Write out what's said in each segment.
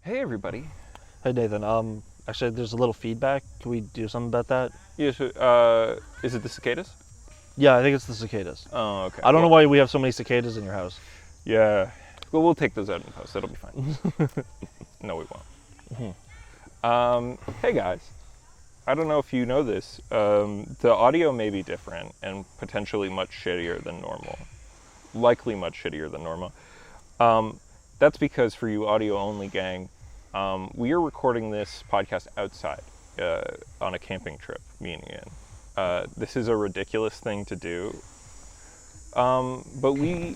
Hey everybody. Hey Nathan, actually there's a little feedback. Can we do something about that? Yes, is it the cicadas? Yeah, I think it's the cicadas. Oh, okay. I don't know why we have so many cicadas in your house. Yeah. Well, we'll take those out in post. It'll be fine. No, we won't. Hey guys. I don't know if you know this. The audio may be different and potentially much shittier than normal. Likely much shittier than normal. That's because for you audio-only gang, we are recording this podcast outside on a camping trip, me and Ian. This is a ridiculous thing to do, but we're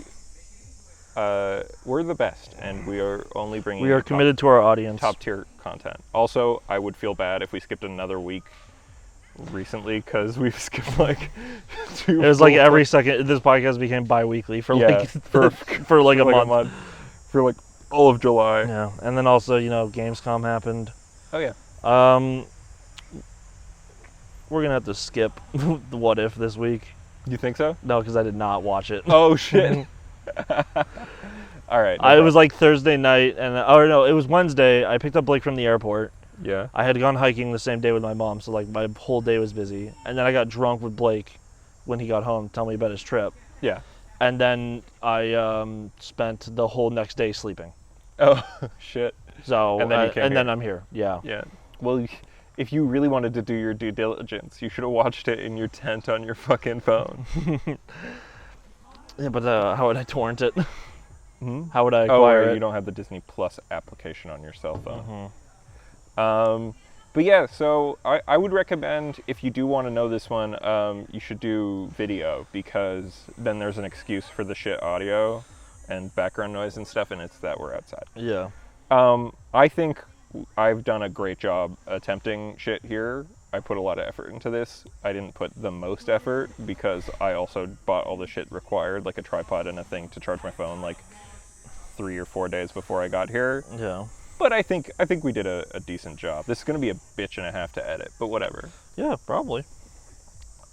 the best, and we are only bringing We are committed to our audience. top tier content. Also, I would feel bad if we skipped another week recently because we've skipped like two. It was like every second. This podcast became bi-weekly for like for like a month. For like all of July. Yeah, and then also Gamescom happened. Oh yeah. We're gonna have to skip the What If this week. You think so? No, because I did not watch it. Oh shit. All right. It was like Thursday night, it was Wednesday. I picked up Blake from the airport. Yeah. I had gone hiking the same day with my mom, so like my whole day was busy. And then I got drunk with Blake when he got home, tell me about his trip. Yeah. And then I spent the whole next day sleeping. Oh shit. So And then you came then I'm here. Yeah. Yeah. Well, if you really wanted to do your due diligence, you should have watched it in your tent on your fucking phone. Yeah, but how would I torrent it? Hmm? How would I acquire it? You don't have the Disney Plus application on your cell phone. But yeah, so I would recommend, if you do want to know this one, you should do video, because then there's an excuse for the shit audio and background noise and stuff, and it's that we're outside. Yeah. I think I've done a great job attempting shit here. I put a lot of effort into this. I didn't put the most effort because I also bought all the shit required, like a tripod and a thing to charge my phone, like 3 or 4 days before I got here. Yeah. But I think we did a decent job. This is going to be a bitch and a half to edit, but whatever. Yeah, probably.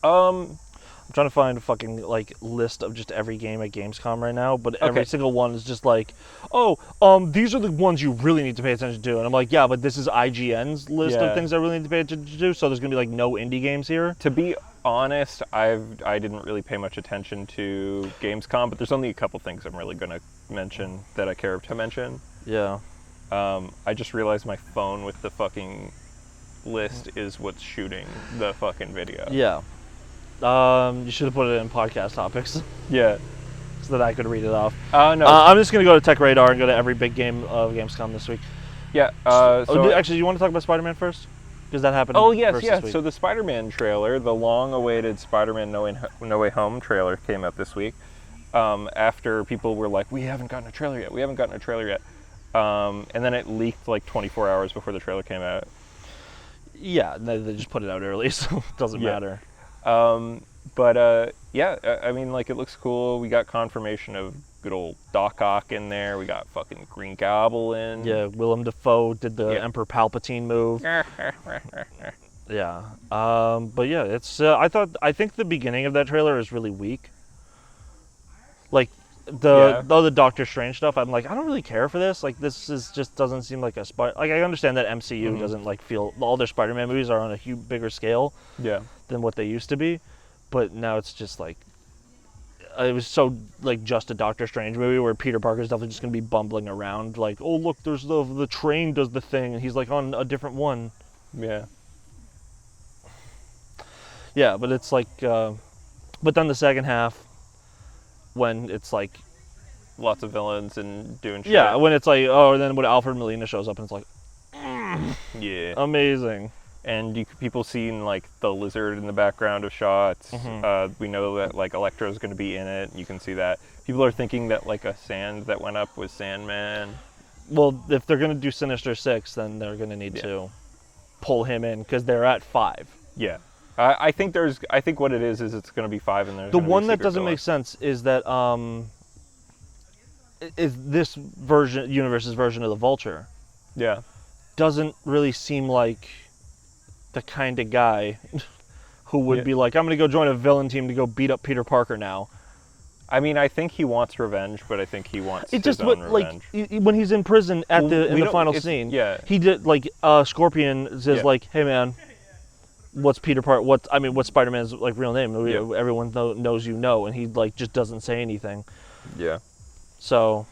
Um, I'm trying to find a fucking like list of just every game at Gamescom right now, but every single one is just like, these are the ones you really need to pay attention to. And I'm like, yeah, but this is IGN's list of things I really need to pay attention to, so there's gonna be like no indie games here. To be honest, I didn't really pay much attention to Gamescom, but there's only a couple things I'm really gonna mention that I care to mention. Yeah. I just realized my phone with the fucking list is what's shooting the fucking video. Yeah. You should have put it in podcast topics Yeah. so that I could read it off. No. I'm just gonna go to Tech Radar and go to every big game of Gamescom this week. Yeah. Actually, you want to talk about Spider-Man first? Because that happened. Oh yes, first yeah. this week. So the Spider-Man trailer, the long-awaited Spider-Man No Way Home trailer, came out this week. After people were like, "We haven't gotten a trailer yet. We haven't gotten a trailer yet," and then it leaked like 24 hours before the trailer came out. Yeah, they just put it out early, so it doesn't matter. Yeah, I mean, like, it looks cool. We got confirmation of good old Darkhawk in there. We got fucking Green Goblin. Yeah, Willem Dafoe did the Emperor Palpatine move. Yeah. But yeah, it's. I think the beginning of that trailer is really weak. Like the Doctor Strange stuff. I'm like, I don't really care for this. Like, this is just doesn't seem like a Like, I understand that MCU doesn't like feel all their Spider-Man movies are on a huge bigger scale. Yeah. Than what they used to be, but now it's just like. It was so like just a Doctor Strange movie where Peter Parker's definitely just gonna be bumbling around like, oh look, there's the train does the thing and he's like on a different one. Yeah. Yeah, but it's like, but then the second half, when it's like, lots of villains and doing shit. Yeah, when it's like, and then when Alfred Molina shows up and it's like, yeah, amazing. And people seeing like the lizard in the background of shots. We know that like Electro's going to be in it. You can see that. People are thinking that like a sand that went up was Sandman. Well, if they're going to do Sinister Six, then they're going to need to pull him in because they're at 5. Yeah. I think what it is it's going to be 5 and there's the one that doesn't make sense is that is this universe's version of the Vulture. Yeah. Doesn't really seem like the kind of guy who would be like, I'm going to go join a villain team to go beat up Peter Parker now. I mean, I think he wants revenge, but I think he wants his just own like revenge. when he's in prison at in the final it's- scene. yeah. He did like Scorpion says Yeah. like, "Hey man, what's what's Spider-Man's like real name? Yeah. Everyone knows you know," and he like just doesn't say anything. Yeah. So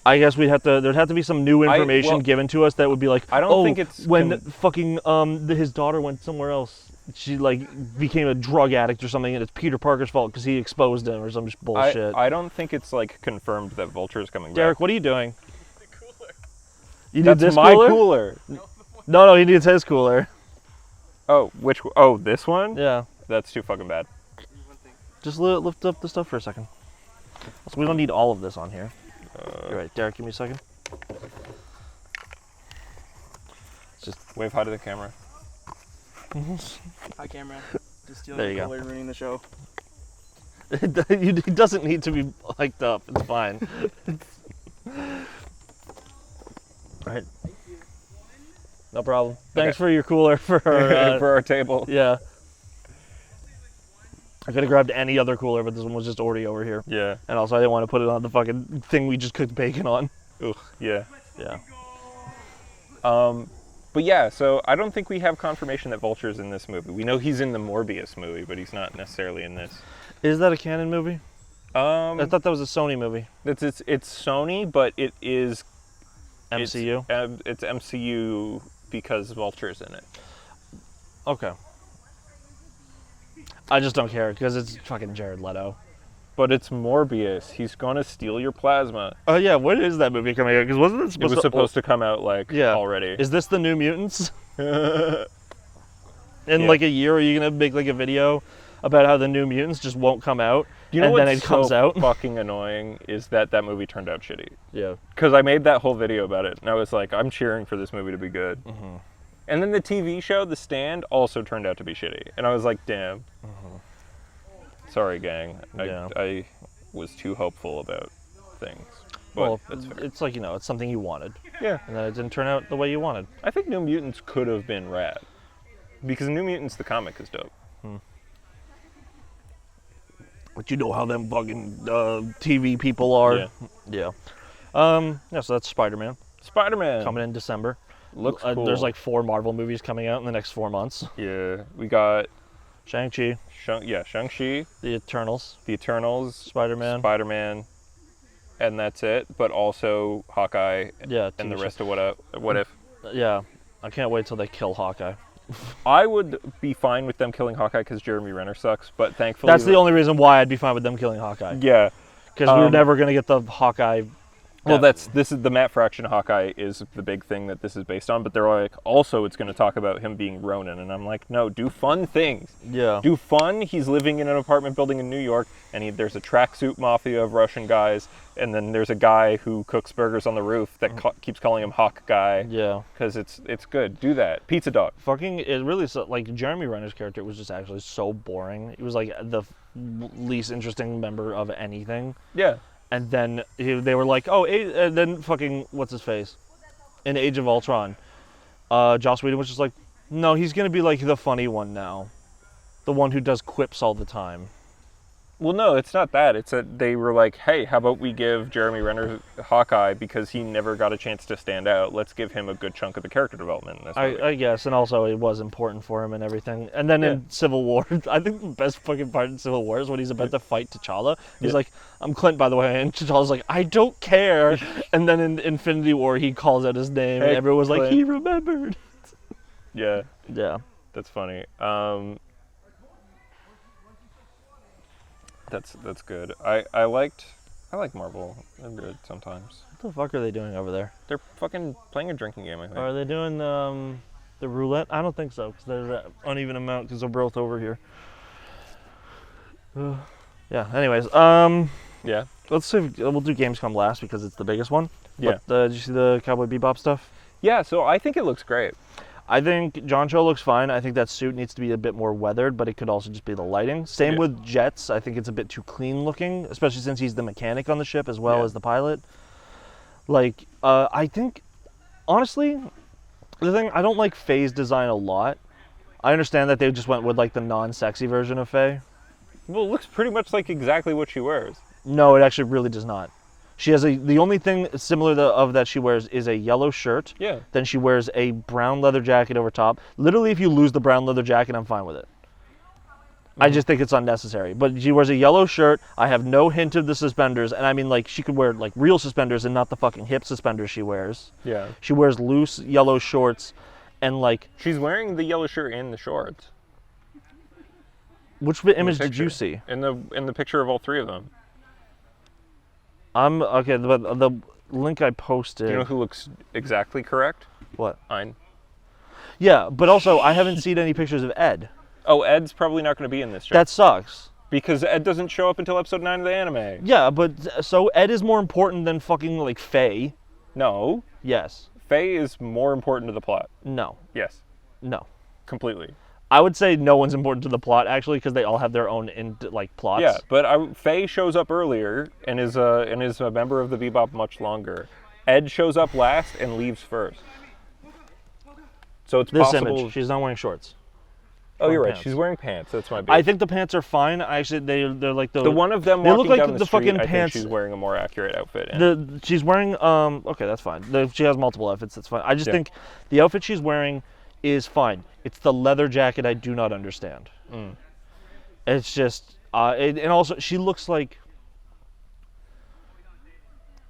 I guess there'd have to be some new information given to us that would be like, I don't think it's when fucking his daughter went somewhere else. She like became a drug addict or something, and it's Peter Parker's fault because he exposed him or some bullshit. I don't think it's like confirmed that Vulture's coming back. Derek, what are you doing? The cooler. You need That's this my cooler? cooler. No, he needs his cooler. Oh, oh, this one? Yeah. That's too fucking bad. Just lift up the stuff for a second. So we don't need all of this on here. You're right, Derek. Give me a second. Wave hi to the camera. Hi, camera. Just stealing There you the go. cooler and ruining the show. It doesn't need to be hiked up. It's fine. Right. No problem. Thanks for your cooler for our, for our table. yeah. I could have grabbed any other cooler, but this one was just already over here. Yeah. And also, I didn't want to put it on the fucking thing we just cooked bacon on. Ugh. Yeah. Yeah. But yeah, so I don't think we have confirmation that Vulture's in this movie. We know he's in the Morbius movie, but he's not necessarily in this. Is that a canon movie? I thought that was a Sony movie. It's Sony, but it is MCU? It's MCU because Vulture's in it. Okay. I just don't care because it's fucking Jared Leto. But it's Morbius. He's gonna steal your plasma. Oh yeah, when is that movie coming out? Because wasn't it It was supposed to come out like already. Is this the New Mutants? In Yeah. like a year, are you gonna make like a video about how the New Mutants just won't come out? You know and what's then it comes so out? fucking annoying is that movie turned out shitty. Yeah. Because I made that whole video about it, and I was like, I'm cheering for this movie to be good. Mm-hmm. And then the TV show, The Stand, also turned out to be shitty. And I was like, damn. Sorry, gang. I was too hopeful about things. But Well, that's fair. it's like, it's something you wanted. Yeah. And then it didn't turn out the way you wanted. I think New Mutants could have been rad. Because New Mutants, the comic, is dope. But you know how them fucking TV people are. Yeah. Yeah. So that's Spider-Man. Spider-Man. Coming in December. Looks cool. There's like 4 Marvel movies coming out in the next 4 months. Yeah. We got Shang-Chi. Shang-Chi, The Eternals. The Eternals, Spider-Man. and that's it. But also Hawkeye Yeah. and the TV rest of What If. Yeah. I can't wait till they kill Hawkeye. I would be fine with them killing Hawkeye because Jeremy Renner sucks, but thankfully... That's the only reason why I'd be fine with them killing Hawkeye. Yeah. Because we were never going to get the Hawkeye... Well, this is the Matt Fraction Hawkeye is the big thing that this is based on, but they're like, also it's going to talk about him being Ronin, and I'm like, no, do fun things. Yeah. Do fun. He's living in an apartment building in New York, and there's a tracksuit mafia of Russian guys, and then there's a guy who cooks burgers on the roof that keeps calling him Hawk Guy. Yeah. Because it's good. Do that. Pizza Dog. Fucking, it really, like, Jeremy Renner's character was just actually so boring. He was, like, the least interesting member of anything. Yeah. And then they were like, and then fucking, what's his face? In Age of Ultron, Joss Whedon was just like, no, he's going to be, like, the funny one now. The one who does quips all the time. Well, no, it's not that. It's that they were like, hey, how about we give Jeremy Renner Hawkeye because he never got a chance to stand out. Let's give him a good chunk of the character development in this movie. I guess, and also it was important for him and everything. And then in Civil War, I think the best fucking part in Civil War is when he's about to fight T'Challa. He's like, I'm Clint, by the way. And T'Challa's like, I don't care. And then in Infinity War, he calls out his name, and everyone was like, he remembered. Yeah. Yeah. That's funny. That's good. I like Marvel. They're good sometimes. What the fuck are they doing over there? They're fucking playing a drinking game, I think. Are they doing the roulette? I don't think so, because there's an uneven amount, because they're both over here. Yeah, anyways, Yeah. let's see if we'll do Gamescom last, because it's the biggest one. Yeah. But, did you see the Cowboy Bebop stuff? Yeah, so I think it looks great. I think John Cho looks fine. I think that suit needs to be a bit more weathered, but it could also just be the lighting. Same with Jets. I think it's a bit too clean looking, especially since he's the mechanic on the ship as well as the pilot. Like, I think, honestly, the thing, I don't like Faye's design a lot. I understand that they just went with, like, the non-sexy version of Faye. Well, it looks pretty much like exactly what she wears. No, it actually really does not. She has the only thing similar of that she wears is a yellow shirt. Yeah. Then she wears a brown leather jacket over top. Literally, if you lose the brown leather jacket, I'm fine with it. I just think it's unnecessary. But she wears a yellow shirt. I have no hint of the suspenders. And I mean, like, she could wear, like, real suspenders and not the fucking hip suspenders she wears. Yeah. She wears loose yellow shorts and, like... She's wearing the yellow shirt and the shorts. Which image did you see? In the picture of all three of them. Okay, but the link I posted... Do you know who looks exactly correct? What? Ein. Yeah, but also, I haven't seen any pictures of Ed. Oh, Ed's probably not going to be in this show. That sucks. Because Ed doesn't show up until episode 9 of the anime. Yeah, but so Ed is more important than fucking, like, Faye. No. Yes. Faye is more important to the plot. No. Yes. No. Completely. I would say no one's important to the plot, actually, because they all have their own, plots. Yeah, but Faye shows up earlier and is a member of the Bebop much longer. Ed shows up last and leaves first. So it's this possible... image, she's not wearing shorts. Oh, you're right. Pants. She's wearing pants. That's my big... I think the pants are fine. Actually, they're like the one of them they walking look like down the street, fucking I pants. think she's wearing a more accurate outfit. She's wearing okay, that's fine. She has multiple outfits. That's fine. I just think the outfit she's wearing is fine. It's the leather jacket I do not understand. It's just and also she looks like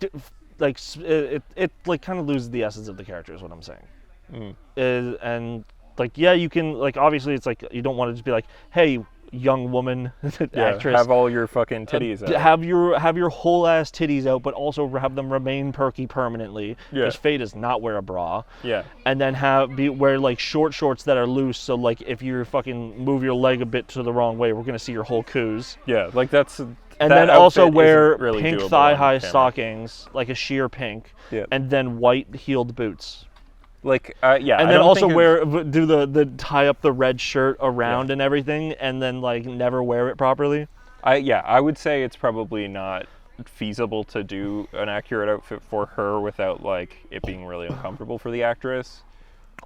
it like kind of loses the essence of the character is what I'm saying. And like, yeah, you can, like, obviously it's like you don't want to just be like, hey, young woman, actress, have all your fucking titties out. Have your whole ass titties out, but also have them remain perky permanently. Because Faye does not wear a bra. Yeah. And then wear like short shorts that are loose, so like if you fucking move your leg a bit to the wrong way, we're gonna see your whole coos. Yeah, like that's. And then also wear really pink thigh-high stockings, like a sheer pink, and then white heeled boots. Like, yeah. And then also do the tie up the red shirt around and everything, and then like never wear it properly. I would say it's probably not feasible to do an accurate outfit for her without like it being really uncomfortable for the actress.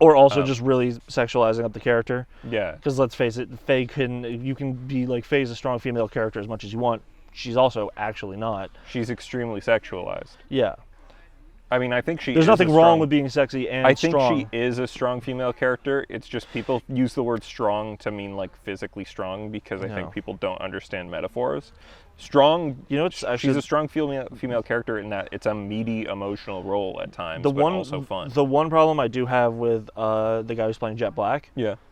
Or also just really sexualizing up the character. Yeah. Because let's face it, you can be like, Faye's a strong female character as much as you want. She's also actually not. She's extremely sexualized. Yeah. I mean, I think there's nothing wrong with being sexy and strong. I think she is a strong female character. It's just people use the word strong to mean like physically strong because I think people don't understand metaphors. Strong, she's a strong female character in that it's a meaty emotional role at times, but also fun. The one problem I do have with the guy who's playing Jet Black,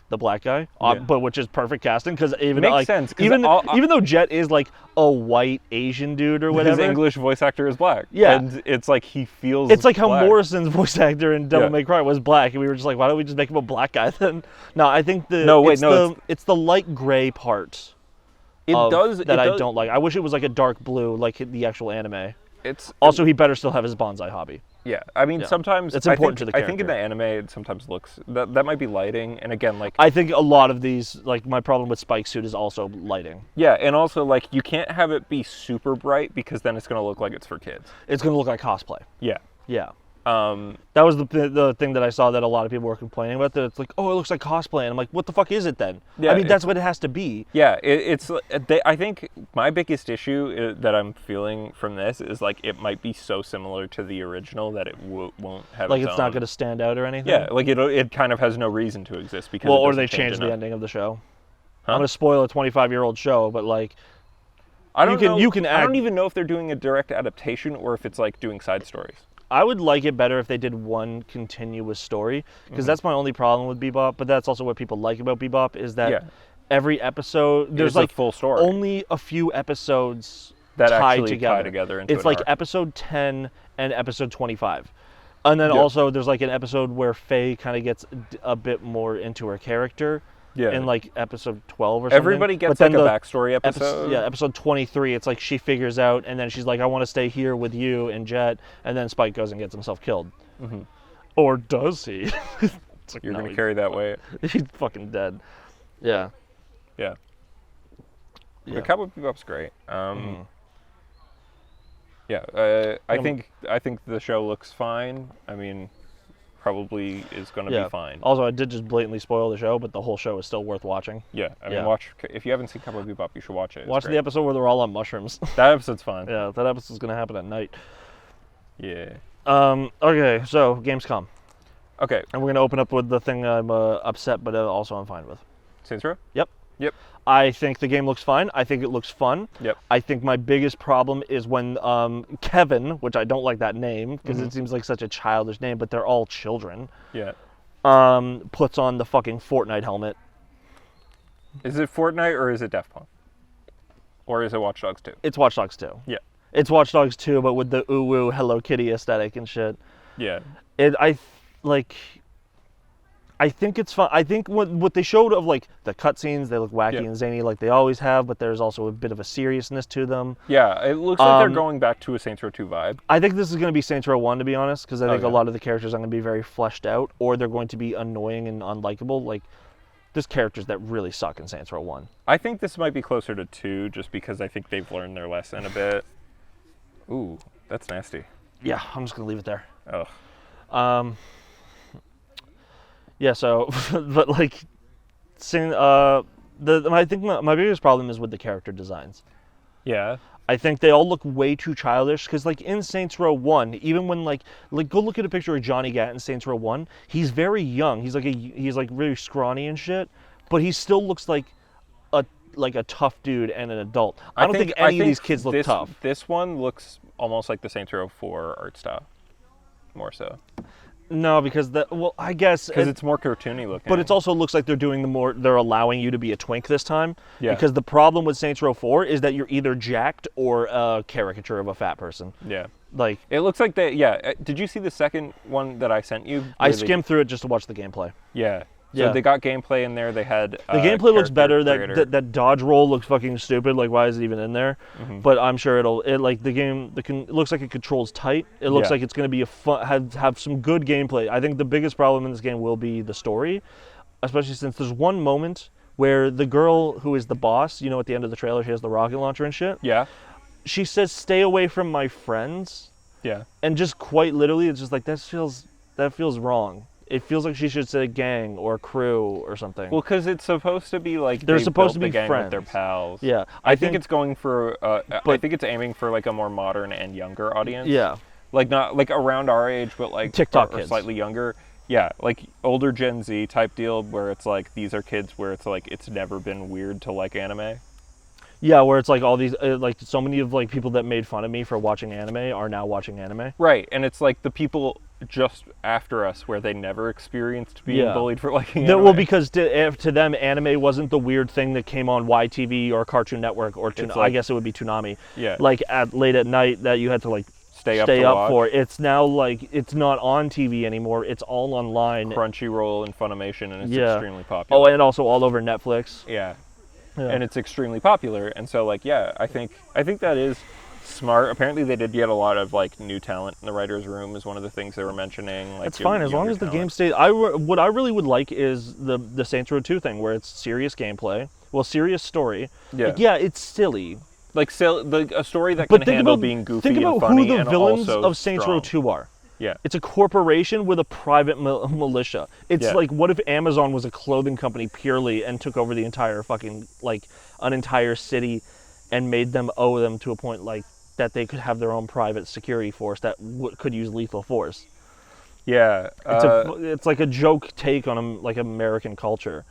the black guy, but which is perfect casting because even though Jet is like a white Asian dude or whatever, his English voice actor is black. Yeah, and it's like he feels. It's like how Morrison's voice actor in Devil May Cry was black, and we were just like, why don't we just make him a black guy then? No, I think it's the light gray part. I don't like. I wish it was like a dark blue, like the actual anime. Also, he better still have his bonsai hobby. Yeah, I mean, sometimes it's important to the character. I think in the anime it sometimes looks that might be lighting, and again, like I think a lot of these, like my problem with Spike's suit is also lighting. Yeah, and also like you can't have it be super bright because then it's gonna look like it's for kids. It's gonna look like cosplay. Yeah, yeah. That was the thing that I saw that a lot of people were complaining about. That it's like, oh, it looks like cosplay, and I'm like, what the fuck is it then? Yeah, I mean, that's what it has to be. Yeah, I think my biggest issue that I'm feeling from this is like it might be so similar to the original that it won't have. Like it's not going to stand out or anything. Yeah, like it kind of has no reason to exist because. Well, or they changed the ending of the show. Huh? I'm going to spoil a 25-year-old show, but like. I don't even know if they're doing a direct adaptation or if it's like doing side stories. I would like it better if they did one continuous story, because that's my only problem with Bebop, but that's also what people like about Bebop, is that every episode, there's like full story. Only a few episodes that tie together into it's like episode 10 and episode 25. And then also there's like an episode where Faye kind of gets a bit more into her character. Yeah. In like episode 12 or something. Everybody gets like a backstory episode. Episode 23, it's like she figures out, and then she's like, I want to stay here with you and Jet, and then Spike goes and gets himself killed. Mm-hmm. Or does he? Like, you're going to carry that weight. He's fucking dead. Yeah. Yeah. The Cowboy Bebop's great. Yeah, I think the show looks fine. I mean, probably is going to be fine. Also, I did just blatantly spoil the show, but the whole show is still worth watching. Yeah, I mean, watch. If you haven't seen Cowboy Bebop, you should watch it. Watch the episode where they're all on mushrooms. That episode's fun. Yeah, that episode's going to happen at night. Yeah. Okay, so Gamescom. Okay. And we're going to open up with the thing I'm upset, but also I'm fine with. Saints Row? Yep. Yep. I think the game looks fine. I think it looks fun. Yep. I think my biggest problem is when Kevin, which I don't like that name because it seems like such a childish name, but they're all children. Yeah. Puts on the fucking Fortnite helmet. Is it Fortnite or is it Daft Punk? Or is it Watch Dogs 2? It's Watch Dogs 2. Yeah. It's Watch Dogs 2, but with the ooh-woo Hello Kitty aesthetic and shit. Yeah. I think it's fun. I think what they showed of like the cutscenes, they look wacky and zany like they always have, but there's also a bit of a seriousness to them. Yeah, it looks like they're going back to a Saints Row 2 vibe. I think this is going to be Saints Row 1, to be honest, because I think a lot of the characters are going to be very fleshed out, or they're going to be annoying and unlikable. Like, there's characters that really suck in Saints Row 1. I think this might be closer to 2, just because I think they've learned their lesson a bit. Ooh, that's nasty. Yeah, I'm just going to leave it there. Oh. Yeah, so, but like, I think my biggest problem is with the character designs. Yeah. I think they all look way too childish, because like in Saints Row 1, even when like go look at a picture of Johnny Gat in Saints Row 1, he's very young. He's like really scrawny and shit, but he still looks like a tough dude and an adult. I don't think any of these kids look tough. This one looks almost like the Saints Row 4 art style, more so. No, because I guess because it's more cartoony looking. But it also looks like they're allowing you to be a twink this time. Yeah. Because the problem with Saints Row 4 is that you're either jacked or a caricature of a fat person. Yeah. Like it looks like they. Yeah. Did you see the second one that I sent you? I skimmed through it just to watch the gameplay. Yeah. So they got gameplay in there. They had the gameplay looks better. That dodge roll looks fucking stupid. Like, why is it even in there? Mm-hmm. But I'm sure it looks like it controls tight. It looks like it's going to be a fun, have some good gameplay. I think the biggest problem in this game will be the story, especially since there's one moment where the girl who is the boss, you know, at the end of the trailer, she has the rocket launcher and shit. Yeah. She says, "Stay away from my friends." Yeah. And just quite literally, it's just like that feels wrong. It feels like she should say gang or crew or something. Well, because it's supposed to be like they're supposed to be gang friends with their pals. Yeah, I think it's going for. I think it's aiming for like a more modern and younger audience. Yeah, like not like around our age, but like TikTok or kids, slightly younger. Yeah, like older Gen Z type deal, where it's like these are kids where it's like it's never been weird to like anime. Yeah, where it's like all these like so many of like people that made fun of me for watching anime are now watching anime. Right, and it's like the people just after us where they never experienced being bullied for liking anime. Well, because to them, anime wasn't the weird thing that came on YTV or Cartoon Network or I guess it would be Toonami. Yeah. Like late at night that you had to like stay up for. It's now like it's not on TV anymore. It's all online. Crunchyroll and Funimation, and it's extremely popular. Oh, and also all over Netflix. Yeah. And it's extremely popular, and so like I think that is smart. Apparently they did get a lot of like new talent in the writer's room is one of the things they were mentioning. Like, it's fine as long as the game stays. What I really would like is the Saints Row 2 thing where it's serious gameplay, serious story. Yeah, like, it's silly. Like a story that can handle being goofy and funny. Think about who the villains of Saints Row 2 are. Yeah. It's a corporation with a private militia. It's like, what if Amazon was a clothing company purely and took over the entire fucking, like, an entire city and made them owe them to a point, like, that they could have their own private security force that could use lethal force. Yeah. It's like a joke take on, like, American culture.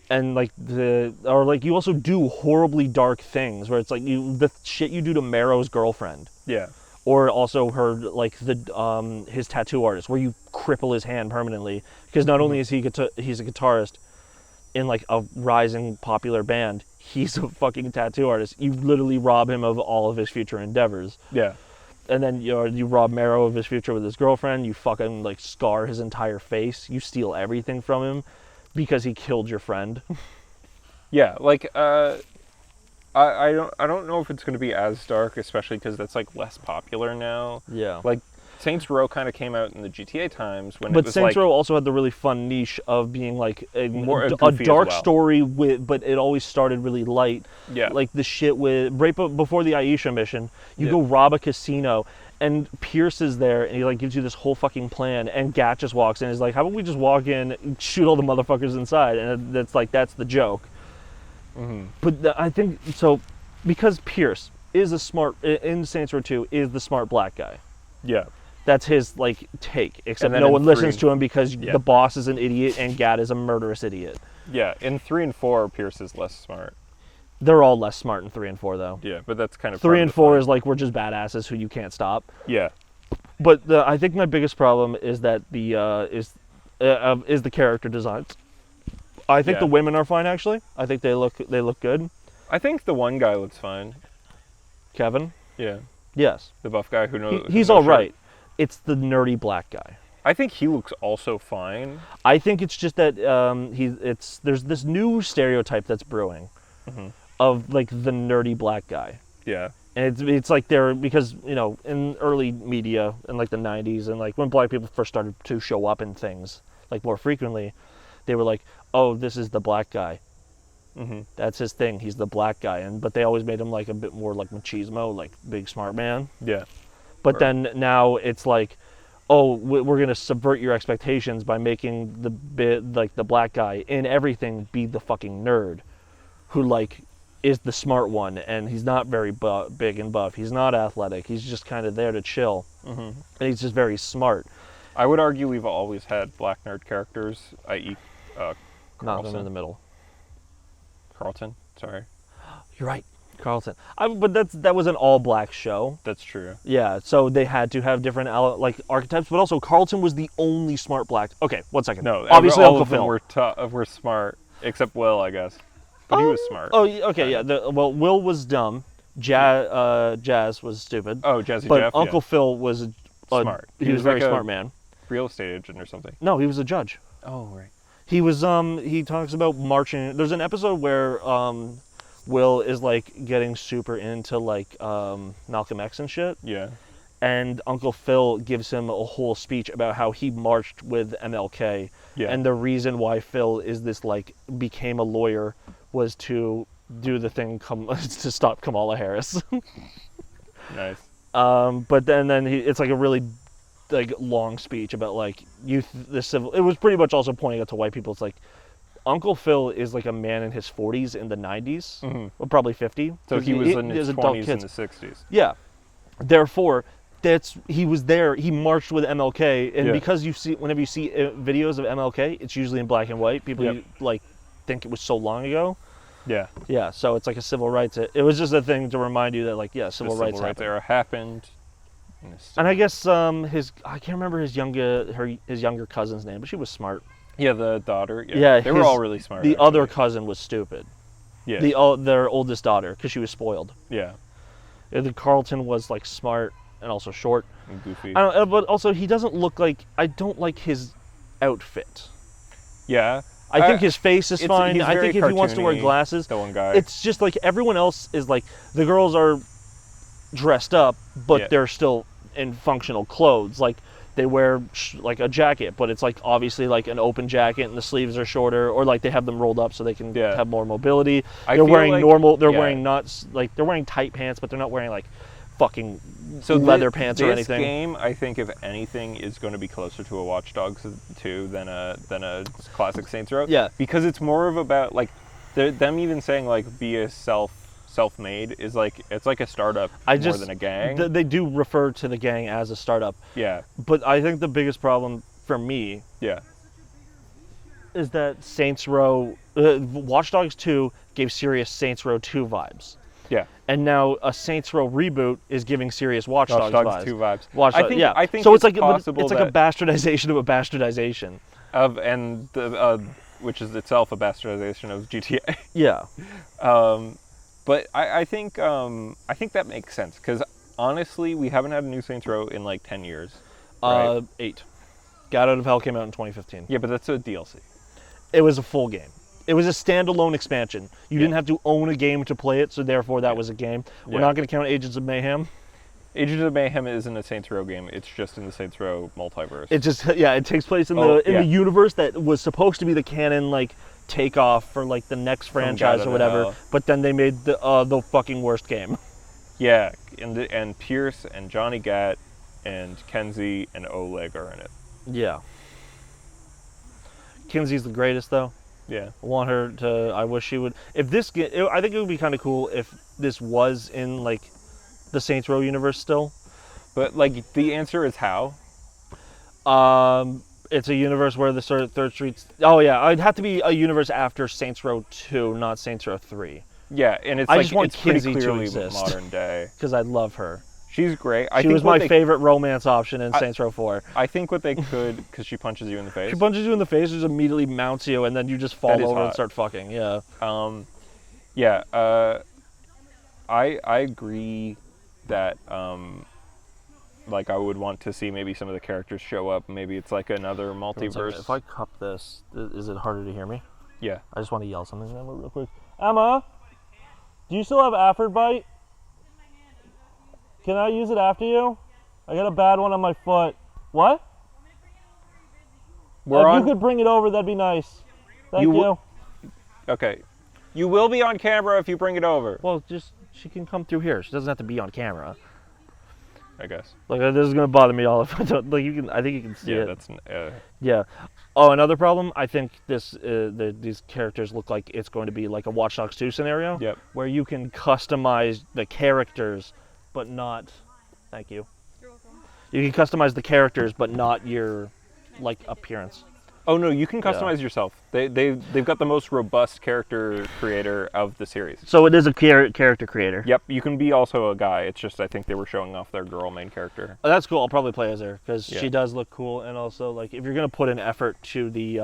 And, like, you also do horribly dark things where it's like the shit you do to Marrow's girlfriend. Yeah. Or also her, like, his tattoo artist, where you cripple his hand permanently. Because not only is he's a guitarist in, like, a rising popular band, he's a fucking tattoo artist. You literally rob him of all of his future endeavors. Yeah. And then you rob Marrow of his future with his girlfriend. You fucking, like, scar his entire face. You steal everything from him because he killed your friend. Yeah, like, I don't know if it's going to be as dark, especially because that's like less popular now. Yeah. Like Saints Row kind of came out in the GTA times when but Saints Row also had the really fun niche of being like a dark story but it always started really light. Yeah. Like the shit with right before the Aisha mission, you go rob a casino and Pierce is there, and he like gives you this whole fucking plan, and Gat just walks in and is like, how about we just walk in and shoot all the motherfuckers inside? And that's the joke. Mm-hmm. But I think, so, because Pierce is a smart, in Saints Row 2, is the smart black guy. Yeah. That's his, like, take, except then no in one 3, listens to him because the boss is an idiot and Gat is a murderous idiot. Yeah, in 3 and 4, Pierce is less smart. They're all less smart in 3 and 4, though. Yeah, but that's kind of 3 and 4 is like, we're just badasses who you can't stop. Yeah. But I think my biggest problem is that is the character designs. I think the women are fine, actually. I think they look good. I think the one guy looks fine. Kevin? Yeah. Yes. The buff guy who knows. He's all right. It's the nerdy black guy. I think he looks also fine. I think it's just that there's this new stereotype that's brewing of like the nerdy black guy. Yeah. And it's like because, you know, in early media in like the 90s and like when black people first started to show up in things like more frequently, they were like, oh, this is the black guy. Mm-hmm. That's his thing. He's the black guy. But they always made him like a bit more like machismo, like big smart man. Yeah. But then now it's like, oh, we're going to subvert your expectations by making the black guy in everything be the fucking nerd who like is the smart one, and he's not very big and buff. He's not athletic. He's just kind of there to chill. Mm-hmm. And he's just very smart. I would argue we've always had black nerd characters, i.e. Not them in the middle. Carlton, sorry. You're right, Carlton. But that was an all-black show. That's true. Yeah, so they had to have different like archetypes, but also Carlton was the only smart black. Okay, 1 second. No, obviously all Uncle of them Phil. were smart, except Will, I guess. But he was smart. Oh, okay, yeah. Well, Will was dumb. Jazz was stupid. Oh, Jazzy but Jeff. Uncle Phil was smart. He was a very like smart man. Real estate agent or something. No, he was a judge. Oh, right. He was he talks about marching. There's an episode where Will is like getting super into like Malcolm X and shit. Yeah. And Uncle Phil gives him a whole speech about how he marched with MLK. Yeah. And the reason why Phil is this like became a lawyer was to do the thing to stop Kamala Harris. Nice. But then it's like a really like long speech about like the civil. It was pretty much also pointing out to white people. It's like Uncle Phil is like a man in his 40s in the 90s, well, probably 50. So he was in his 20s in the 60s. Yeah. Therefore, he was there. He marched with MLK, and because whenever you see videos of MLK, it's usually in black and white. People like think it was so long ago. Yeah. Yeah. So it's like a civil rights. It was just a thing to remind you that like civil rights era happened. And I guess I can't remember his younger cousin's name, but she was smart. Yeah, the daughter. Yeah, they were all really smart. The other cousin was stupid. Yeah. Their oldest daughter, because she was spoiled. Yeah. The Carlton was like smart and also short. And goofy. But also he doesn't look like. I don't like his outfit. Yeah. I think his face is fine. I think if he wants to wear glasses, the one guy. It's just like everyone else is like the girls are dressed up, but they're still in functional clothes. Like they wear like a jacket, but it's like obviously like an open jacket and the sleeves are shorter, or like they have them rolled up so they can have more mobility. They're wearing normal. They're wearing they're wearing tight pants, but they're not wearing like fucking leather pants or anything. This game, I think, if anything, is going to be closer to a Watch Dogs 2 than a classic Saints Row. Yeah, because it's more of about like them even saying like be a self-made is like it's like a startup more than a gang. They do refer to the gang as a startup. Yeah, but I think the biggest problem for me, is that Saints Row, Watch Dogs 2 gave serious Saints Row 2 vibes. Yeah. And now a Saints Row reboot is giving serious Watch Dogs vibes. 2 vibes. I think so. It's like it's like a bastardization of a bastardization. Which is itself a bastardization of GTA. Yeah. But I think that makes sense because honestly, we haven't had a new Saints Row in like 10 years. Right? 8. Gat Out of Hell came out in 2015. Yeah, but that's a DLC. It was a full game. It was a standalone expansion. You didn't have to own a game to play it, so therefore that was a game. We're not going to count Agents of Mayhem. Agents of Mayhem isn't a Saints Row game. It's just in the Saints Row multiverse. It just it takes place in the universe that was supposed to be the canon like takeoff for like the next franchise or whatever. But then they made the fucking worst game. Yeah, and Pierce and Johnny Gat and Kenzie and Oleg are in it. Yeah. Kenzie's the greatest, though. Yeah. I want her to. I wish she would. If this, I think it would be kind of cool if this was in like the Saints Row universe still. But like the answer is how? It's a universe where the sort of Third Street's. Oh yeah, it'd have to be a universe after Saints Row 2, not Saints Row 3. Yeah, and it's I like just want it's pretty Kenzie to clearly exist. modern day. Because I love her. She's great. She was my favorite romance option in Saints Row 4. I think what they could, because she punches you in the face. She punches you in the face, just immediately mounts you, and then you just fall over and start fucking. Yeah. I agree that like I would want to see maybe some of the characters show up. Maybe it's like another multiverse. If I cup this, is it harder to hear me? Yeah. I just want to yell something at Emma real quick. Emma, do you still have Aphrodite? Can I use it after you? I got a bad one on my foot. What? If you could bring it over, that'd be nice. Thank you. Okay. You will be on camera if you bring it over. Well, she can come through here. She doesn't have to be on camera. I guess. Like, this is gonna bother me all if I don't. Like, I think you can see it. That's. Yeah. Oh, another problem. I think these characters look like it's going to be like a Watch Dogs 2 scenario. Yep. Where you can customize the characters, but not. Thank you. You're welcome. You can customize the characters, but not your, like, appearance. Oh no, you can customize yourself. They've got the most robust character creator of the series. So it is a character creator. Yep, you can be also a guy. It's just I think they were showing off their girl main character. Oh, that's cool. I'll probably play as her because she does look cool, and also like if you're gonna put an effort to the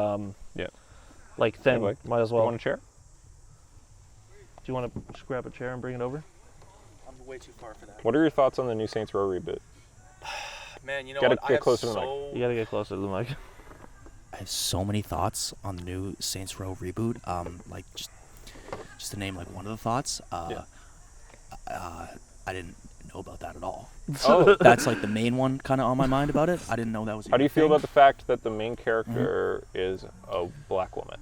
like thing, Hey, might as well. You want a chair? Do you want to just grab a chair and bring it over? I'm way too far for that. What are your thoughts on the new Saints Row reboot? Man, you know Gotta what? get closer to the mic. You gotta get closer to the mic. I have so many thoughts on the new Saints Row reboot. Like just to name like one of the thoughts. I didn't know about that at all. Oh, That's like the main one kind of on my mind about it. I didn't know that was. how do you feel about the fact that the main character is a black woman?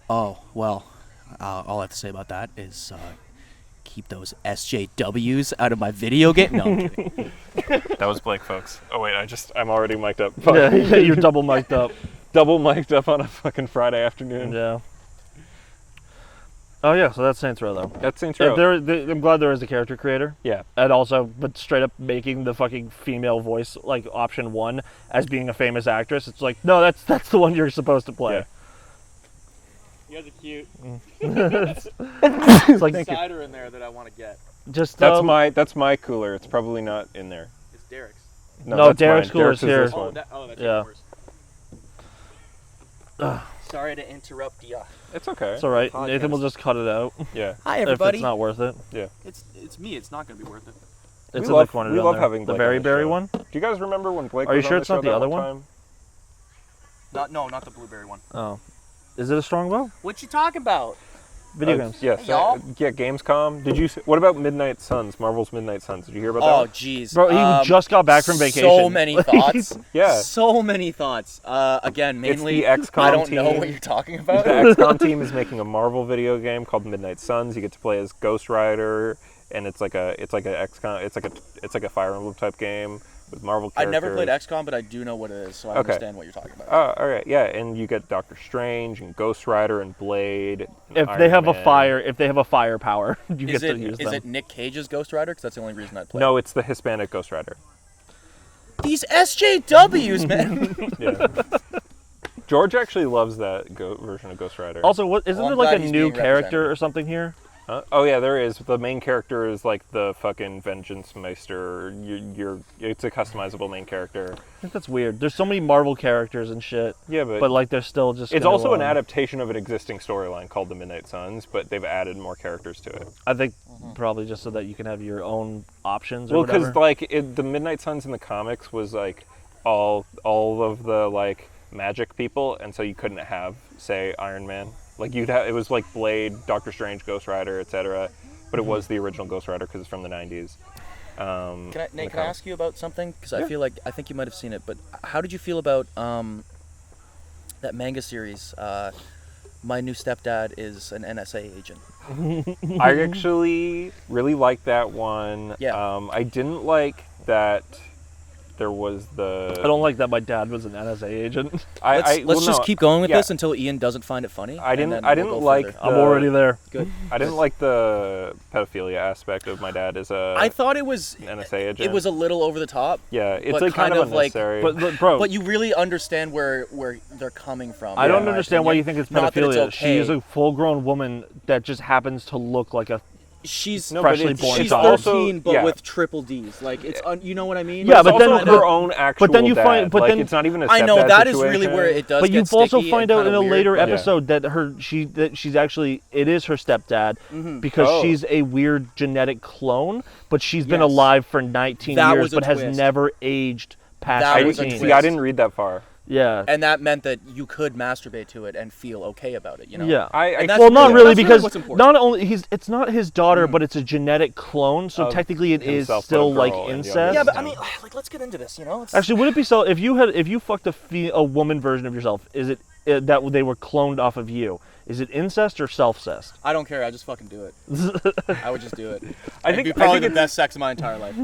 Oh well, all I have to say about that is keep those SJWs out of my video game. No, I'm kidding. That was Blake, folks. Oh wait, I'm already mic'd up. Yeah, you're double mic'd up. Double mic'd up on a fucking Friday afternoon. Yeah. Oh yeah, so that's Saints Row though. That's Saints Row. I'm glad there is a character creator. Yeah. And also, but straight up making the fucking female voice like option 1 as being a famous actress. It's like, no, that's the one you're supposed to play. You guys are cute. It's like There's cider in there that I want to get. just That's my cooler. It's probably not in there. It's Derek's. No, that's Derek's mine. cooler's Derek's is here. this one. That's Yeah. yours. Sorry to interrupt ya. It's okay. It's all right. Podcast. Nathan will just cut it out Yeah. Hi if everybody. it's not worth it. It's me. It's not gonna be worth it. It's We in love- the corner we down love there. having the Blake Berry on the Berry show. one. Do you guys remember when Blake Are you was sure on it's the not show the that other one one? time? Not the blueberry one. Oh, is it a Strongbow? What you talking about? Video games. Yes. Hey, y'all. Yeah, Gamescom. What about Midnight Suns? Marvel's Midnight Suns. Did you hear about Oh, that? jeez. Bro, he just got back from vacation. So many thoughts. Yeah. So many thoughts. Again, mainly, It's the XCOM I don't know team. what you're talking about. The XCOM team is making a Marvel video game called Midnight Suns. You get to play as Ghost Rider, and it's like a XCOM. It's like a Fire Emblem type game with Marvel I've characters. never played XCOM, but I do know what it is, so I Okay. understand what you're talking about. Oh, all right, yeah, and you get Doctor Strange and Ghost Rider and Blade. And If Iron they have a Man. firepower, you get Is to use it them. Nick Cage's Ghost Rider? Because that's the only reason I'd play. No, it's the Hispanic Ghost Rider. These SJWs, man. Yeah. George actually loves that version of Ghost Rider. Also, isn't Well, I'm there like glad a he's new being character represented. or something here? Oh yeah, there is. The main character is like the fucking Vengeance Meister. It's a customizable main character. I think that's weird. There's so many Marvel characters and shit, Yeah, but like they're still just. it's gonna, also an adaptation of an existing storyline called the Midnight Suns, but they've added more characters to it. I think probably just so that you can have your own options. Or Well, whatever. because like the Midnight Suns in the comics was like all of the like magic people, and so you couldn't have, say, Iron Man. Like it was like Blade, Doctor Strange, Ghost Rider, etc. But it was the original Ghost Rider because it's from the 90s. Nate, can I ask you about something? Because I think you might have seen it, but how did you feel about that manga series? My New Stepdad is an NSA agent. I actually really liked that one. Yeah. I didn't like that there was the. I don't like that my dad was an NSA agent. Let's just keep going with this until Ian doesn't find it funny. I didn't like. I'm already there. Good. I didn't like the pedophilia aspect of my dad as a. I thought it was an NSA agent. It was a little over the top. Yeah, it's but like kind of unnecessary. But bro, but you really understand where they're coming from. I don't understand why you think it's pedophilia. It's okay. She is a full-grown woman that just happens to look like a. She's freshly born she's child. 13, but with triple D's. Like it's, you know what I mean? Yeah, but then her own actual. But then you dad. find, but like, then it's not even a. I know that situation. is really where it does. But get you also sticky find out in a weird, later episode that she's actually it is her stepdad because she's a weird genetic clone, but she's been alive for 19 years, but has never aged past 18. See, I didn't read that far. Yeah, and that meant that you could masturbate to it and feel okay about it. You know. Yeah. Well, not really because not only it's not his daughter, but it's a genetic clone. So technically, it is still like incest. Yeah, but I mean, like, let's get into this. You know. Actually, would it be so if you fucked a woman version of yourself? Is it that they were cloned off of you? Is it incest or self-cest? I don't care. I just fucking do it. I would just do it. I think it'd be probably the best sex of my entire life.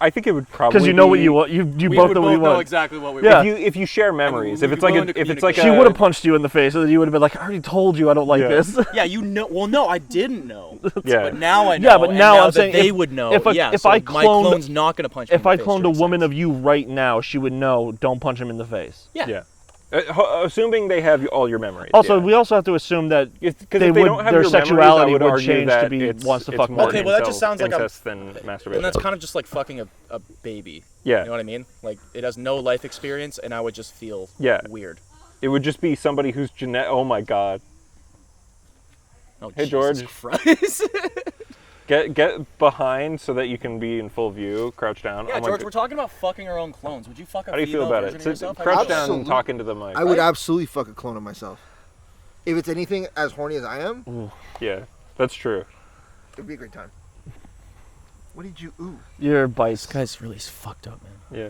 I think it would probably because you know what you want. You both know what you want. Know exactly what we want. Yeah. If you share memories, if it's like she would have punched you in the face, and then you would have been like, I already told you I don't like this. Yeah, you know. Well, no, I didn't know. Yeah. But now I know. Yeah, but now I'm saying they would know. If my clone's not gonna punch me. If I cloned a woman of you right now, she would know. Don't punch him in the face. Yeah. Assuming they have all your memories. Also, we also have to assume that their sexuality would change to be wants to fuck more. Okay, well that just sounds like than masturbation. And that's kind of just like fucking a baby. Yeah. You know what I mean? Like it has no life experience, and I would just feel weird. It would just be somebody who's oh my god. Oh, hey Jesus George. Christ. Get behind so that you can be in full view. Crouch down. Yeah, George, we're talking about fucking our own clowns. Would you fuck a How do you feel about it? Crouch down and talk into the mic. I would absolutely fuck a clone of myself. If it's anything as horny as I am. Ooh. Yeah, that's true. It'd be a great time. What did you ooh? Your bites. This guy's really fucked up, man. Yeah.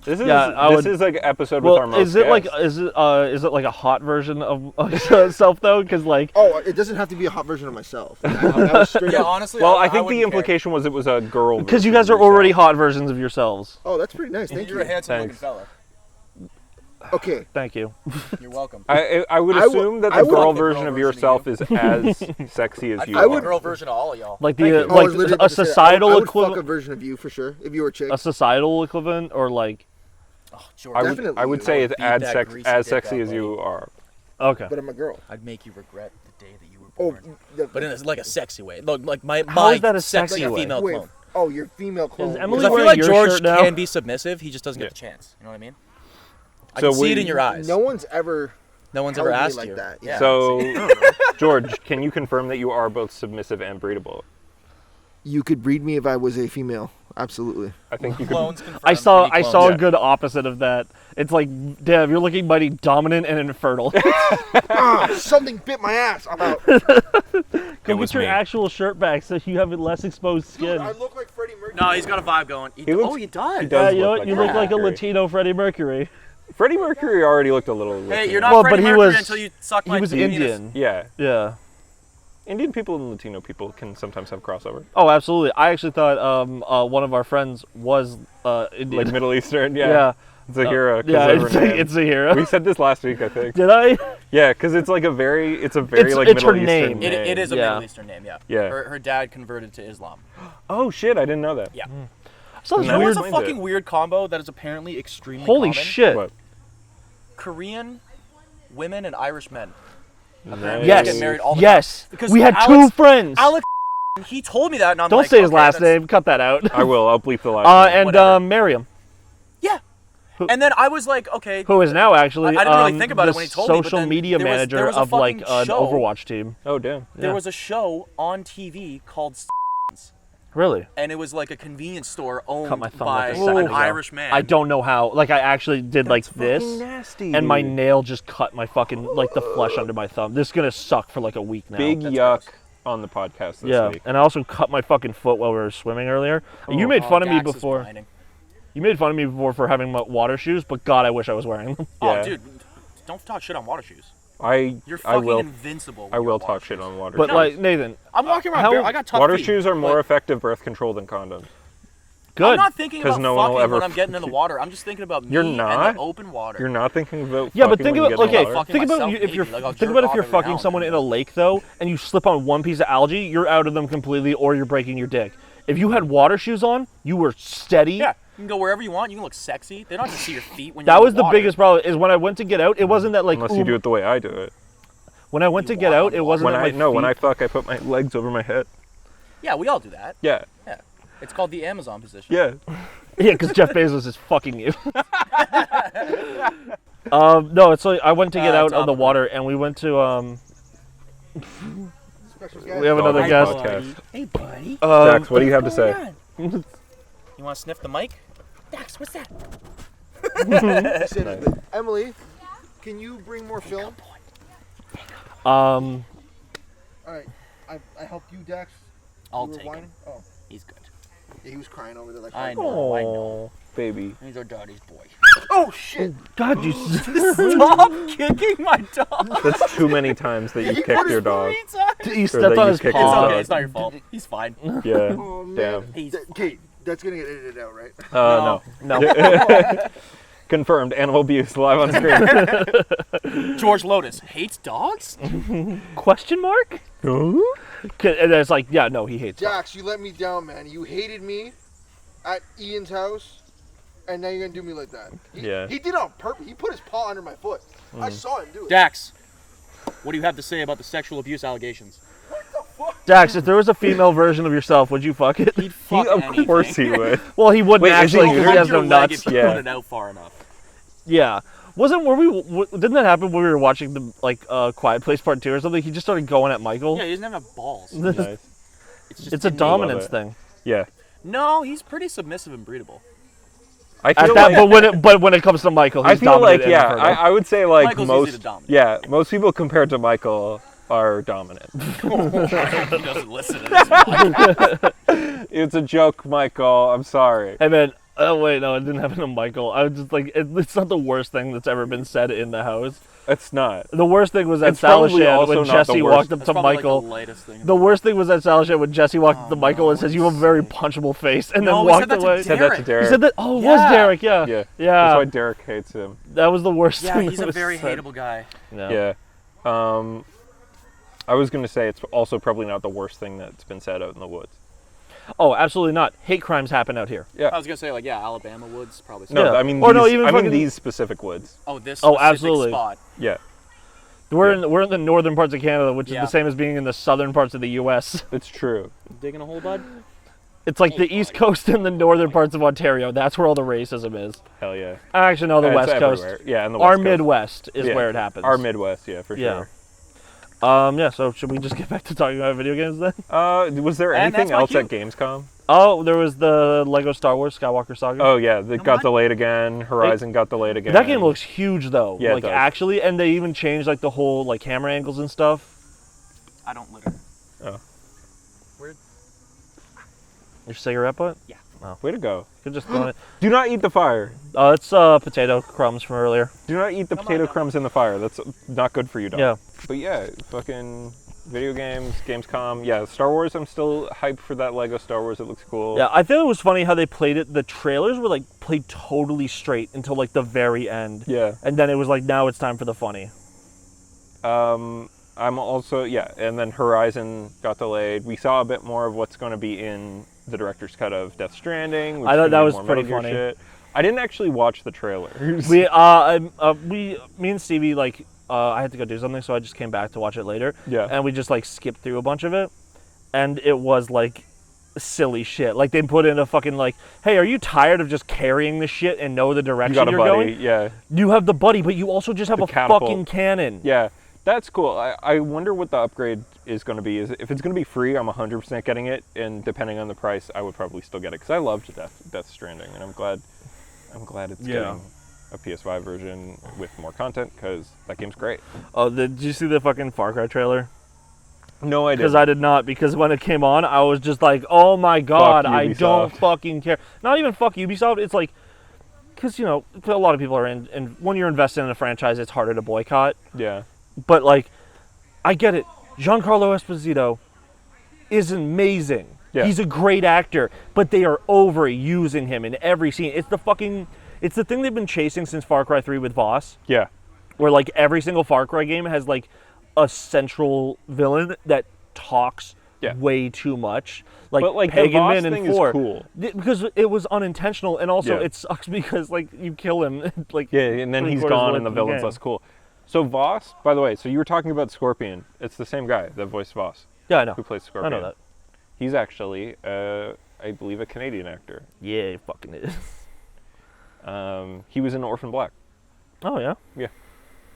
This is like an episode with our most is it like a hot version of self though? Because like it doesn't have to be a hot version of myself. Honestly. Well, I think the implication was it was a girl. Because you guys are already hot versions of yourselves. Oh, that's pretty nice. Thank you. You're a handsome looking fella. Okay. Thank you. You're welcome. I would assume that the girl version of yourself is as sexy as you are. I would girl version of all of y'all. Like a societal equivalent. I would fuck a version of you for sure if you were a chick. A societal equivalent or like. Oh, George, I would say it's as sexy as you are. Okay. But I'm a girl. I'd make you regret the day that you were born. But in like a sexy way. Like my is that a sexy way? female clone. Oh, your female clone. Is Emily Because I feel wearing like your George shirt now? can be submissive. He just doesn't get the chance. You know what I mean? I can see it in your eyes. No one's ever asked like you. that. Yeah. So, George, can you confirm that you are both submissive and breedable? You could breed me if I was a female. Absolutely. I think you Clones could. I saw a good opposite of that. It's like, damn, you're looking mighty dominant and infertile. Something bit my ass. I'm out. Go get your actual shirt back so you have less exposed skin. Dude, I look like Freddie Mercury. No, he's got a vibe going. He does. He does. Yeah, you know what? You look like a Latino Freddie Mercury. Freddie Mercury already looked a little. Hey, you're not Freddie Mercury until you suck my He was Indian. Yeah. Yeah. Indian people and Latino people can sometimes have crossover. Oh, absolutely. I actually thought one of our friends was Indian. Like Middle Eastern, Yeah. It's a hero. Yeah, it's a hero. We said this last week, I think. Did I? Yeah, because it's like very it's like her Middle name. Eastern name. It is a Middle Eastern name, yeah. Yeah. Her dad converted to Islam. Oh shit, I didn't know that. Yeah. So You know what's a fucking weird combo that is apparently extremely Holy common? shit. What? Korean women and Irish men. Nice. Yes. Get married all the Yes. time. Because We had two friends. Alex, he told me that, and I'm Don't like, say his okay, last name. Cut that out. I will. I'll bleep the last name. And Whatever. Miriam, Yeah. And then I was like, okay. who is now actually I didn't really think about the it when he told me, but social then media there was manager a of like fucking an show. Overwatch team. Oh damn. There Yeah. was a show on TV called Really? and it was like a convenience store owned Cut my thumb by like a second an ago. Irish man. I don't know how. Like I actually did like this, Nasty. and my nail just cut my fucking like the flesh under my thumb. This is gonna suck for like a week now. Big yuck on the podcast this week. And I also cut my fucking foot while we were swimming earlier. You made fun of me Dax is before. blinding. You made fun of me before for having water shoes, but God, I wish I was wearing them. Oh, Yeah. dude, don't talk shit on water shoes. I You're fucking will. invincible. I with will your talk water shit shoes. on water. But shoes. like Nathan, I'm walking around how- bare. I got tough Water feet, shoes are more but effective birth control than condoms. Good. I'm not thinking 'Cause about no one will fucking ever when I'm getting in the water. I'm just thinking about me You're and not? the open water. You're not thinking about Yeah, but fucking think when about you get in the okay. water? Think about myself you, if you're maybe, like, I'll think jerk about if off you're every now fucking and someone then. in a lake though, and you slip on one piece of algae, you're out of them completely, or you're breaking your dick. If you had water shoes on, you were steady. Yeah, you can go wherever you want. You can look sexy. They don't have to see your feet when you're That in was the water. biggest problem. Is when I went to get out, it wasn't that like Unless you do it the way I do it. when I went to get walk out, on it water. wasn't When that I my when I feet- fuck, I put my legs over my head. Yeah, we all do that. Yeah, Yeah, it's called the Amazon position. yeah. Yeah, because Jeff Bezos is fucking you. No, it's like I went to get out of the topical. water, and we went to Special we have guest. another Hi, guest. podcast. Hey, buddy. Dax, what do you have to say? You want to sniff the mic? Dax, what's that? Sit a bit. Emily, can you bring more film? Um, All right, I helped you, Dax. I'll You were take whining? him. Oh, He's good. yeah, he was crying over there like. I know. I know. oh, Baby. He's our daddy's boy. Oh shit! God, you. Stop kicking my dog. That's too many times that you kicked your dog. You Or stepped that on you his kicked It's his paw. dog. okay. It's not your fault. He's fine. Yeah. Oh man. Damn. He's Kate, that's gonna get edited out, right? No. No. Confirmed. Animal abuse live on screen. George Lotus hates dogs. Question mark? And it's like, yeah, no, he hates dogs. Dax, you let me down, man. You hated me at Ian's house, and now you're gonna do me like that. Yeah. He did it on purpose. He put his paw under my foot. I saw him do it. Dax, what do you have to say about the sexual abuse allegations? Dax, if there was a female version of yourself, would you fuck it? He'd fuck Of anything. course he would. Well, he wouldn't Wait, is he actually because he neutered? has no Your leg nuts. if you Yeah. put it out far enough. Yeah. Didn't that happen when we were watching the Quiet Place Part 2 or something? He just started going at Michael. Yeah, he doesn't have balls. Nice. It's just It's a innate. dominance it. thing. Yeah. No, he's pretty submissive and breedable. I At feel that, like but when it comes to Michael, I he's feel like dominant and yeah, infertile. I would say like Michael's most easy to dominate. yeah, most people compared to Michael are dominant. He doesn't listen to this podcast. It's a joke, Michael. I'm sorry. And then, oh wait, no, it didn't happen to Michael. I was just like, it's not the worst thing that's ever been said in the house. It's not. The worst thing was at It's probably Salashan also when not the Jesse worst. walked up That's to probably Michael. like the lightest thing. The worst thing was at Salashan when Jesse walked up to Michael no, and says, what "You have did a very he say? punchable face," and No, then he said walked that to away. Said that to Derek. Derek. He said that. Oh, it Yeah. was Derek? Yeah. Yeah. Yeah. That's why Derek hates him. That was the worst Yeah, thing. he's that a was very said. hateable guy. No. Yeah. I was gonna say it's also probably not the worst thing that's been said out in the woods. Oh, absolutely not. Hate crimes happen out here. Yeah. I was gonna say like Alabama woods probably. No, Yeah. I mean Or these, no, even I mean fucking- these specific woods. Oh, this Oh, specific absolutely. spot. Yeah. We're in the northern parts of Canada, which is Yeah. the same as being in the southern parts of the U.S. It's true. Digging a hole, bud. It's like the East Coast and the northern parts of Ontario. That's where all the racism is. Hell yeah. Actually, no, the It's West everywhere. Coast. Yeah, and the Our West Coast. Midwest is Yeah. where it happens. Our Midwest, yeah, for Yeah. sure. Yeah, so should we just get back to talking about video games then? Was there And anything that's my else cue. at Gamescom? Oh, there was the Lego Star Wars Skywalker Saga. Oh yeah, they got what? delayed again. Horizon got delayed again. That game looks huge though. Yeah, it like does. actually, and they even changed like the whole like camera angles and stuff. I don't litter. Your cigarette butt? Yeah. Way to go. You're just throwing it. Do not eat the fire. It's potato crumbs from earlier. Do not eat the potato crumbs in the fire. That's not good for you, dog. Yeah. But yeah, fucking video games, Gamescom. Yeah, Star Wars. I'm still hyped for that Lego Star Wars. It looks cool. Yeah, I thought it was funny how they played it. The trailers were like played totally straight until like the very end. Yeah. And then it was like, now it's time for the funny. I'm also and then Horizon got delayed. We saw a bit more of what's going to be in the director's cut of Death Stranding. Which I thought is that gonna be was more pretty Metal Gear funny. Shit. I didn't actually watch the trailers. Me and Stevie, like, I had to go do something, so I just came back to watch it later. Yeah. And we just like skipped through a bunch of it, and it was like silly shit. Like they put in a fucking like, hey, are you tired of just carrying the shit and know the You direction got a you're buddy. going? Yeah. You have the buddy, but you also just have The a catapult. fucking cannon. Yeah. That's cool. I wonder what the upgrade is going to be. If it's going to be free, I'm 100% getting it, and depending on the price, I would probably still get it because I loved Death Stranding, and I'm glad it's getting a PS5 version with more content because that game's great. Oh, did you see the fucking Far Cry trailer? No, I Because didn't. I did not. Because when it came on, I was just like, oh my god, I don't Ubisoft. fucking care. Not even fuck Ubisoft. It's like, because you know, a lot of people are in, and when you're invested in a franchise, it's harder to boycott. Yeah. But like, I get it. Giancarlo Esposito is amazing. Yeah. He's a great actor, but they are overusing him in every scene. It's the thing they've been chasing since Far Cry 3 with Voss, Yeah. where like every single Far Cry game has like a central villain that talks way too much. But like the Pagan Voss Min thing and Thor, is cool. because it was unintentional, and also Yeah. it sucks because like you kill him, like Yeah, and then he's three-quarters gone of and the the villain's game. less cool. So Voss, by the way, so you were talking about Scorpion. It's the same guy that voiced Voss, Yeah, I know. who plays I Scorpion. know that. He's actually, I believe, a Canadian actor. Yeah, he fucking is. He was in Orphan Black. Oh yeah. Yeah,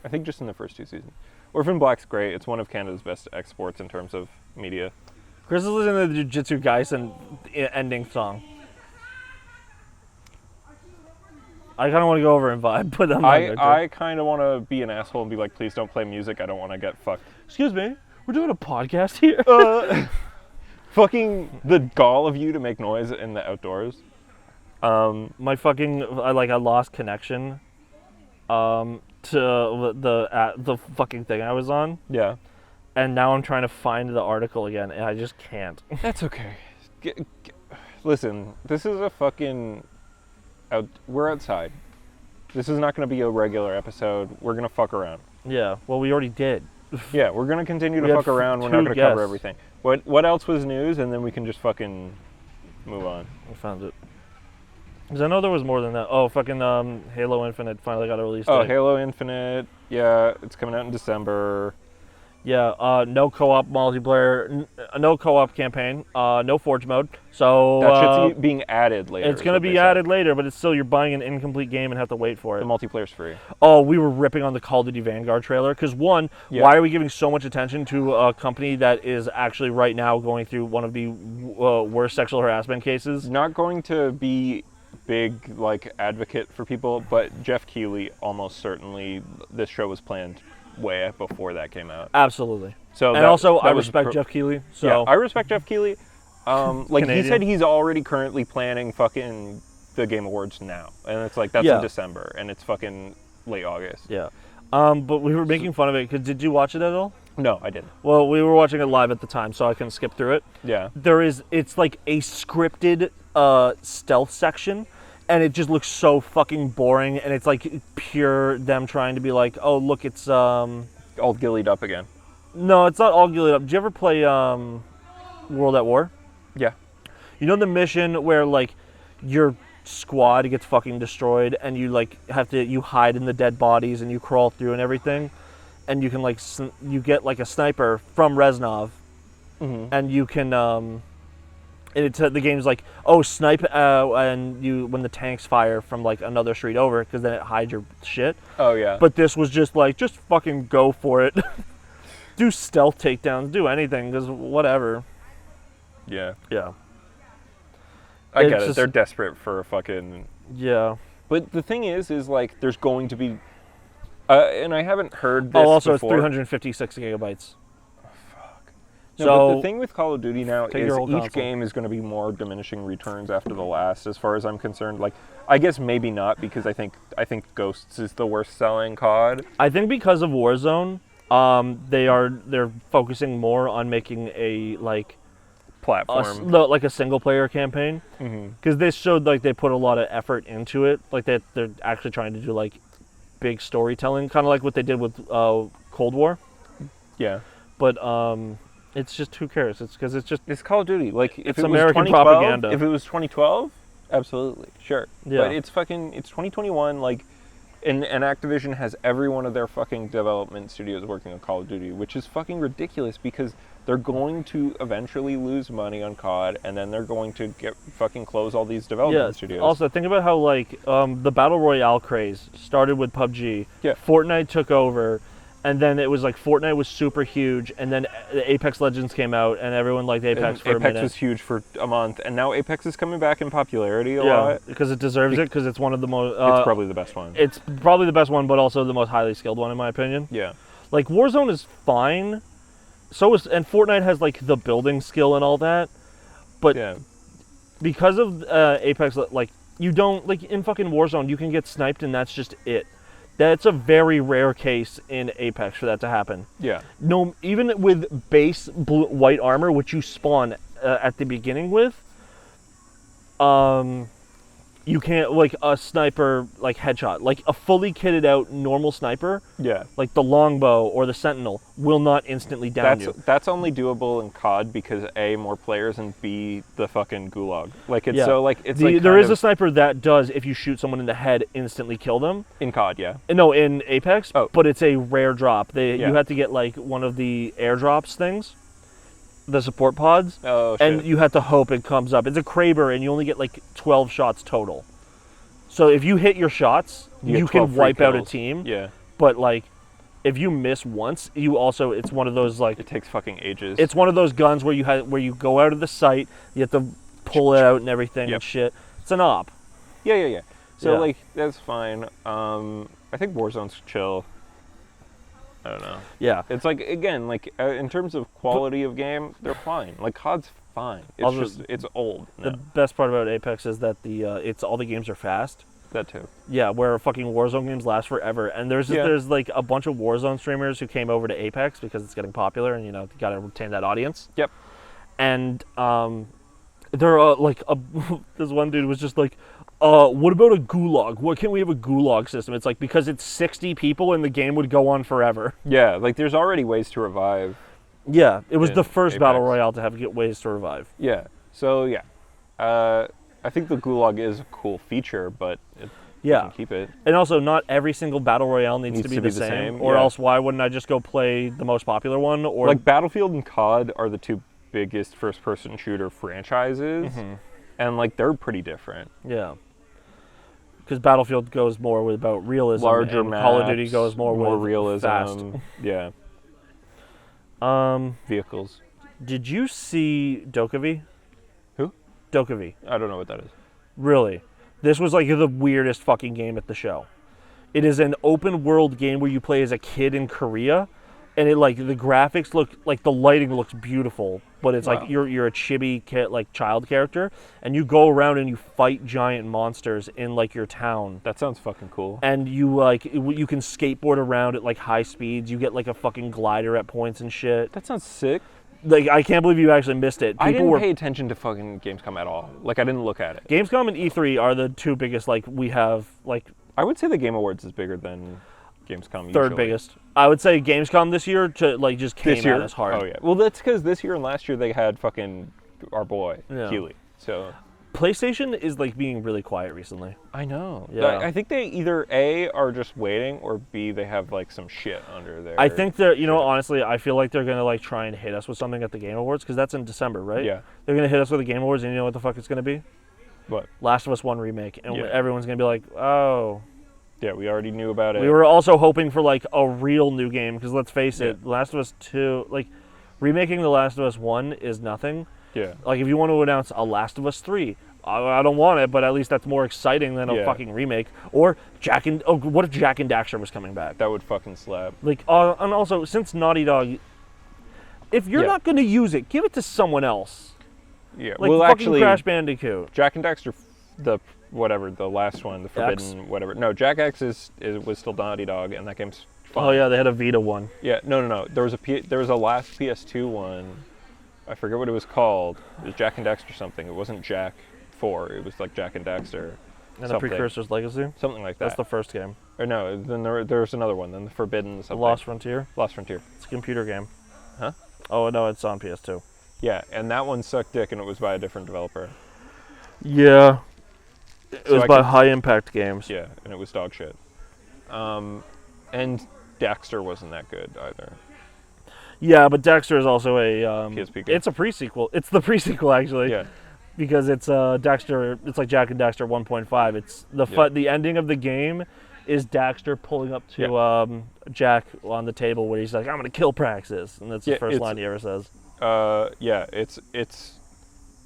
I think just in the first 2 seasons. Orphan Black's great. It's one of Canada's best exports in terms of media. Chris is listening to the Jujutsu Kaisen ending song. I kind of want to go over and vibe, but I'm not going to. I kind of want to be an asshole and be like, please don't play music. I don't want to get fucked. Excuse me, we're doing a podcast here. Fucking the gall of you to make noise in the outdoors. My fucking, I lost connection to the fucking thing I was on, Yeah. and now I'm trying to find the article again, and I just can't. That's okay. Listen, this is a fucking... we're outside. This is not going to be a regular episode. We're going to fuck around. Yeah, well, we already did. Yeah, we're going to continue We to had fuck around. We're not two going to cover guests. everything. What else was news? And then we can just fucking move on. I found it. Because I know there was more than that. Oh, fucking Halo Infinite finally got a release date. Oh, Halo Infinite. Yeah, it's coming out in December. Yeah, no co-op multiplayer, no co-op campaign, no Forge mode. So That shit's being added later. it's is going to what they be said. added later, but it's still, you're buying an incomplete game and have to wait for The it. multiplayer's free. Oh, we were ripping on the Call of Duty Vanguard trailer. Because one, Yeah. why are we giving so much attention to a company that is actually right now going through one of the worst sexual harassment cases? Not going to be big like advocate for people, but Jeff Keighley almost certainly this show was planned way before that came out. Absolutely. So And that- also, that I was respect Jeff Keighley. So Yeah, I respect Jeff Keighley. Like he Canadian. said, he's already currently planning fucking the Game Awards now, and it's like that's Yeah. in December, and it's fucking late August. yeah. But we were making fun of it. Cause did you watch it at all? No, I didn't. Well, we were watching it live at the time, so I can skip through it. Yeah. It's like a scripted stealth section, and it just looks so fucking boring, and it's like pure them trying to be like, oh look, it's All gillied up again. no, it's not all gilded up. Did you ever play World at War? Yeah. You know the mission where like your squad gets fucking destroyed, and you like you hide in the dead bodies, and you crawl through and everything, and you can like you get like a sniper from Reznov, and you can and the game's like, oh, snipe and you when the tanks fire from like another street over, because then it hides your shit. Oh yeah. But this was just like, just fucking go for it. Do stealth takedowns, do anything, because whatever. yeah, Yeah. I It's get it. just- They're desperate for a fucking. Yeah. But the thing is like there's going to be, and I haven't heard this. Oh, also before. it's 356 gigabytes. No, So but the thing with Call of Duty now take is your whole each console. game is going to be more diminishing returns after the last, as far as I'm concerned. Like, I guess maybe not, because I think Ghosts is the worst selling COD. I think because of Warzone, they're focusing more on making a like Platform. like a single player campaign, because this showed like they put a lot of effort into it. Like they're actually trying to do like big storytelling, kind of like what they did with Cold War. Yeah. But it's just, who cares? It's because it's just It's Call of Duty. Like, if It's it was American 2012, propaganda. If it was 2012, absolutely, sure. Yeah. But it's 2021. Like, and Activision has every one of their fucking development studios working on Call of Duty, which is fucking ridiculous, because they're going to eventually lose money on COD, and then they're going to fucking close all these development studios. Also, think about how like the battle royale craze started with PUBG. Yeah. Fortnite took over, and then it was like Fortnite was super huge, and then Apex Legends came out, and everyone liked Apex for a minute. Apex was huge for a month, and now Apex is coming back in popularity a yeah, lot. because it deserves it, because it's one of the most. It's probably the best one. It's probably the best one, but also the most highly skilled one in my opinion. Yeah. Like Warzone is fine, and Fortnite has like the building skill and all that, but Yeah. because of Apex, like you don't like in fucking Warzone, you can get sniped and that's just it. That's a very rare case in Apex for that to happen. Yeah. No, even with base white armor, which you spawn at the beginning with, you can't, like, a sniper, like, headshot. Like, a fully kitted out normal sniper, Yeah. like the longbow or the sentinel, will not instantly down you. That's only doable in COD because A, more players, and B, the fucking gulag. Like, it's Yeah. so, like, it's like There kind is of- a sniper that does, if you shoot someone in the head, instantly kill them. in COD, yeah. No, in Apex, Oh. but it's a rare drop. Yeah. You have to get, like, one of the airdrops things, the support pods, Oh, shit. and you have to hope it comes up. It's a Kraber, and you only get, like, 12 shots total. So if you hit your shots, You get you 12 can free wipe out a kills. team. Yeah. But, like, if you miss once, it's one of those, like, It takes fucking ages. it's one of those guns where you go out of the sight, you have to pull it out and everything Yep. and shit. It's an op. Yeah. So, Yeah. like, that's fine. I think Warzone's chill. I don't know. Yeah. It's like, again, like, in terms of quality of game, they're fine. Like, COD's fine. It's Also, just, it's old. The No, best part about Apex is that all the games are fast. that too. Yeah, where fucking Warzone games last forever. And there's like a bunch of Warzone streamers who came over to Apex because it's getting popular and, you know, you got to retain that audience. Yep. And there are like this one dude was just like, what about a gulag? Why can't we have a gulag system? It's like, because it's 60 people and the game would go on forever. Yeah, like, there's already ways to revive. Yeah, it was In the first Apex. battle royale to have ways to revive. Yeah. So, yeah. I think the gulag is a cool feature, but you Yeah. can keep it. And also, not every single battle royale needs to be the same. Or yeah. else, why wouldn't I just go play the most popular one? Or Like, Battlefield and COD are the two biggest first-person shooter franchises, and, like, they're pretty different. yeah, because Battlefield goes more with about realism, Larger and maps, Call of Duty goes more with realism. fast. Yeah, vehicles. Did you see Dokkaevi? Who? Dokkaevi. I don't know what that is. Really? This was like the weirdest fucking game at the show. It is an open world game where you play as a kid in Korea, and it, like, the graphics look like, the lighting looks beautiful, but it's Wow. like you're a chibi kid, like, child character, and you go around and you fight giant monsters in, like, your town. That sounds fucking cool. And you, like, you can skateboard around at, like, high speeds. You get, like, a fucking glider at points and shit. That sounds sick. Like, I can't believe you actually missed it. I didn't pay attention to fucking Gamescom at all. Like, I didn't look at it. Gamescom and E3 are the two biggest, like, we have, like, I would say the Game Awards is bigger than Gamescom third usually. biggest. I would say Gamescom this year just came This year? at us hard. Oh, yeah. Well, that's because this year and last year they had fucking our boy, Yeah. Keeley. So... PlayStation is, like, being really quiet recently. I know. Yeah. I think they either A, are just waiting, or B, they have, like, some shit under there. I think they're, honestly, I feel like they're going to, like, try and hit us with something at the Game Awards, because that's in December, right? Yeah. They're going to hit us with the Game Awards, and you know what the fuck it's going to be? What? Last of Us 1 remake. And Yeah. everyone's going to be like, oh. Yeah, we already knew about it. We were also hoping for, like, a real new game, because let's face it, Yeah. Last of Us 2, like, remaking The Last of Us 1 is nothing. Yeah. Like, if you want to announce a Last of Us 3, I don't want it, but at least that's more exciting than a Yeah. fucking remake. Or what if Jack and Daxter was coming back? That would fucking slap. Like, and also, since Naughty Dog, if you're Yeah. not going to use it, give it to someone else. Yeah. Like well, fucking actually, Crash Bandicoot. Jack and Daxter, the last one, the Forbidden, whatever. No, Jack X was still Naughty Dog, and that game's fun. Oh yeah, they had a Vita one. Yeah. No. There was a last PS2 one. I forget what it was called. It was Jack and Daxter something. It wasn't Jack 4. It was like Jack and Daxter. And the something. Precursor's Legacy. Something like that. That's the first game. Or no, then there's another one. Then the Forbidden The something. Lost Frontier. Lost Frontier. It's a computer game. Huh? Oh no, it's on PS2. Yeah, and that one sucked dick, and it was by a different developer. Yeah. It So was I by could- High Impact Games. Yeah, and it was dog shit. And Daxter wasn't that good either. Yeah, but Daxter is also a PSP game. it's a pre-sequel. It's the pre-sequel actually. Yeah. Because it's Daxter. It's like Jack and Daxter 1.5. It's the ending of the game is Daxter pulling up to Jack on the table where he's like, "I'm gonna kill Praxis," and that's the first line he ever says. Yeah, it's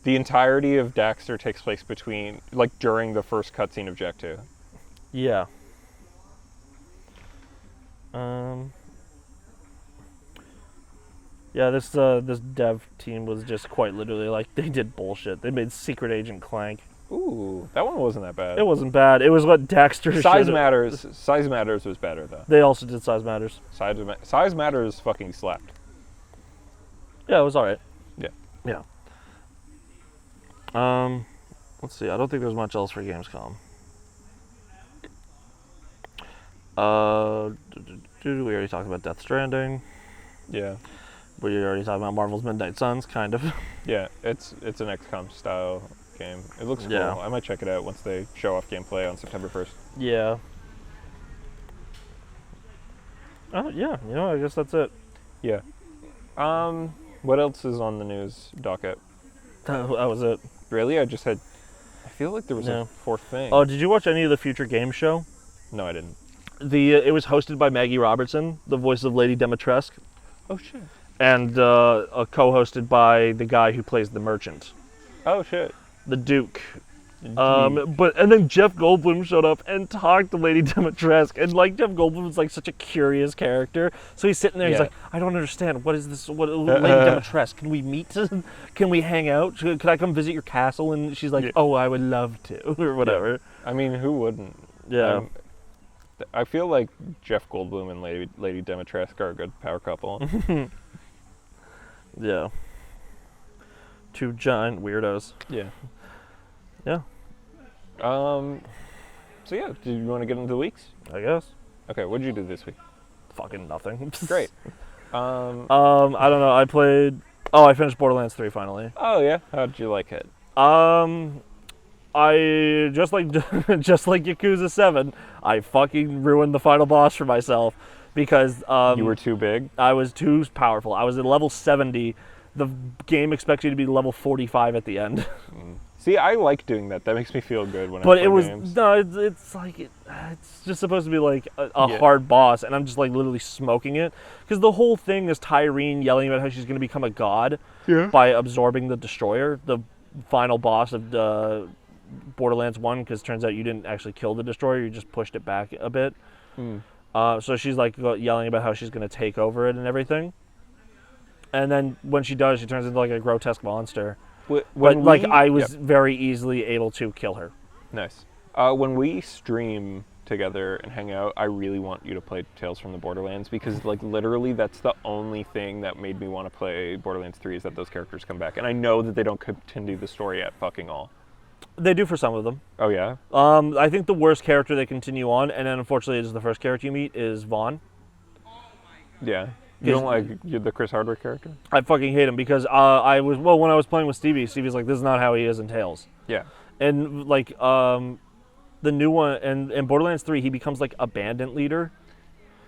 the entirety of Daxter takes place during the first cutscene of Jack 2. Yeah. Yeah, this dev team was just quite literally like they did bullshit. They made Secret Agent Clank. Ooh, that one wasn't that bad. It wasn't bad. It was what Daxter Size should've- Matters. Size Matters was better though. They also did Size Matters. Size Matters fucking slapped. Yeah, it was alright. Yeah. Yeah. Let's see. I don't think there's much else for Gamescom. We already talked about Death Stranding. Yeah. We already talked about Marvel's Midnight Suns, kind of. Yeah, it's an XCOM style game. It looks cool. Yeah. I might check it out once they show off gameplay on September 1st. Yeah. Yeah, I guess that's it. Yeah. What else is on the news docket? That was it. Really? I feel like there was Yeah. a fourth thing. Oh, did you watch any of the Future Games show? No, I didn't. It was hosted by Maggie Robertson, the voice of Lady Dimitrescu, Oh, shit. and co-hosted by the guy who plays the merchant, Oh, shit. the Duke. And then Jeff Goldblum showed up and talked to Lady Dimitrescu, and like Jeff Goldblum is like such a curious character, so he's sitting there, he's Yeah. like, I don't understand, what is this, Lady Dimitrescu, can we meet, can we hang out, could I come visit your castle? And she's like, oh, I would love to, or whatever. I mean, who wouldn't? Yeah. I feel like Jeff Goldblum and Lady Dimitrescu are a good power couple. Yeah. Two giant weirdos. Yeah. Yeah, So yeah, do you want to get into the weeks? I guess. Okay, what did you do this week? Fucking nothing. Great. I don't know. I finished Borderlands 3 finally. Oh yeah, how did you like it? I just like Yakuza 7, I fucking ruined the final boss for myself because You were too big? I was too powerful. I was at level 70. The game expects you to be level 45 at the end. See, I like doing that. That makes me feel good when I But play it was games. no, it's like it's just supposed to be like a Yeah. hard boss, and I'm just like literally smoking it because the whole thing is Tyreen yelling about how she's going to become a god by absorbing the destroyer, the final boss of the Borderlands 1, because it turns out you didn't actually kill the destroyer, you just pushed it back a bit. So she's like yelling about how she's going to take over it and everything. And then when she does, she turns into like a grotesque monster. I was very easily able to kill her. Nice. When we stream together and hang out, I really want you to play Tales from the Borderlands because, like, literally that's the only thing that made me want to play Borderlands 3 is that those characters come back. And I know that they don't continue the story at fucking all. They do for some of them. Oh, yeah? I think the worst character they continue on, and then unfortunately is the first character you meet, is Vaughn. Yeah. You don't like the Chris Hardwick character? I fucking hate him because when I was playing with Stevie's like, this is not how he is in Tales. Yeah. And like the new one, and in Borderlands 3, he becomes like a bandit leader.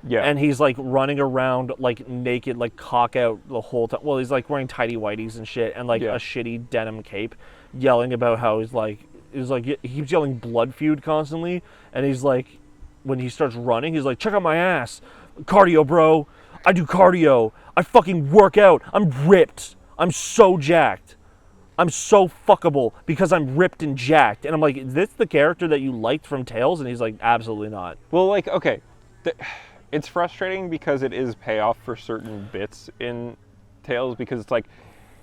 Yeah. And he's like running around like naked, like cock out the whole time. Well, he's like wearing tighty whities and shit, and like a shitty denim cape, yelling about how he keeps yelling blood feud constantly, and he's like, when he starts running, he's like, check out my ass, cardio, bro. I do cardio. I fucking work out. I'm ripped. I'm so jacked. I'm so fuckable because I'm ripped and jacked. And I'm like, is this the character that you liked from Tales? And he's like, absolutely not. Well, like, okay. It's frustrating because it is payoff for certain bits in Tales because it's like,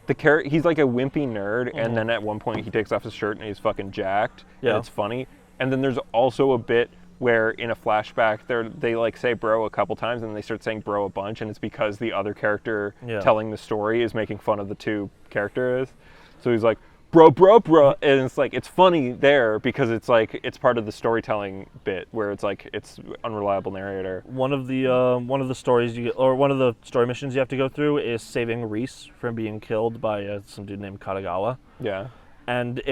he's like a wimpy nerd, and then at one point he takes off his shirt and he's fucking jacked. Yeah. And it's funny. And then there's also a bit where in a flashback they like say bro a couple times and then they start saying bro a bunch, and it's because the other character telling the story is making fun of the two characters. So he's like bro, and it's like it's funny there because it's like it's part of the storytelling bit where it's like it's unreliable narrator. One of the stories one of the story missions you have to go through is saving Reese from being killed by some dude named Katagawa. Yeah. And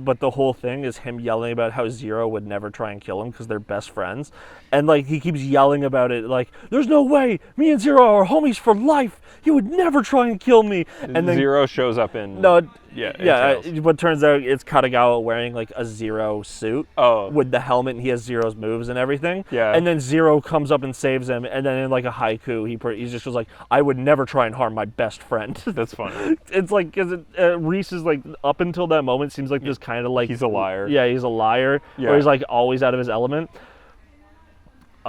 but the whole thing is him yelling about how Zero would never try and kill him because they're best friends, and like he keeps yelling about it, like there's no way, me and Zero are homies for life. He would never try and kill me. And then Zero shows up in but turns out it's Katagawa wearing like a Zero suit with the helmet, and he has Zero's moves and everything. Yeah. And then Zero comes up and saves him, and then in like a haiku, he just goes like, I would never try and harm my best friend. That's funny. It's like, because Reese is like, up until that moment, seems like this kind of like... He's a liar. Yeah, he's a liar. Yeah. Or he's like always out of his element.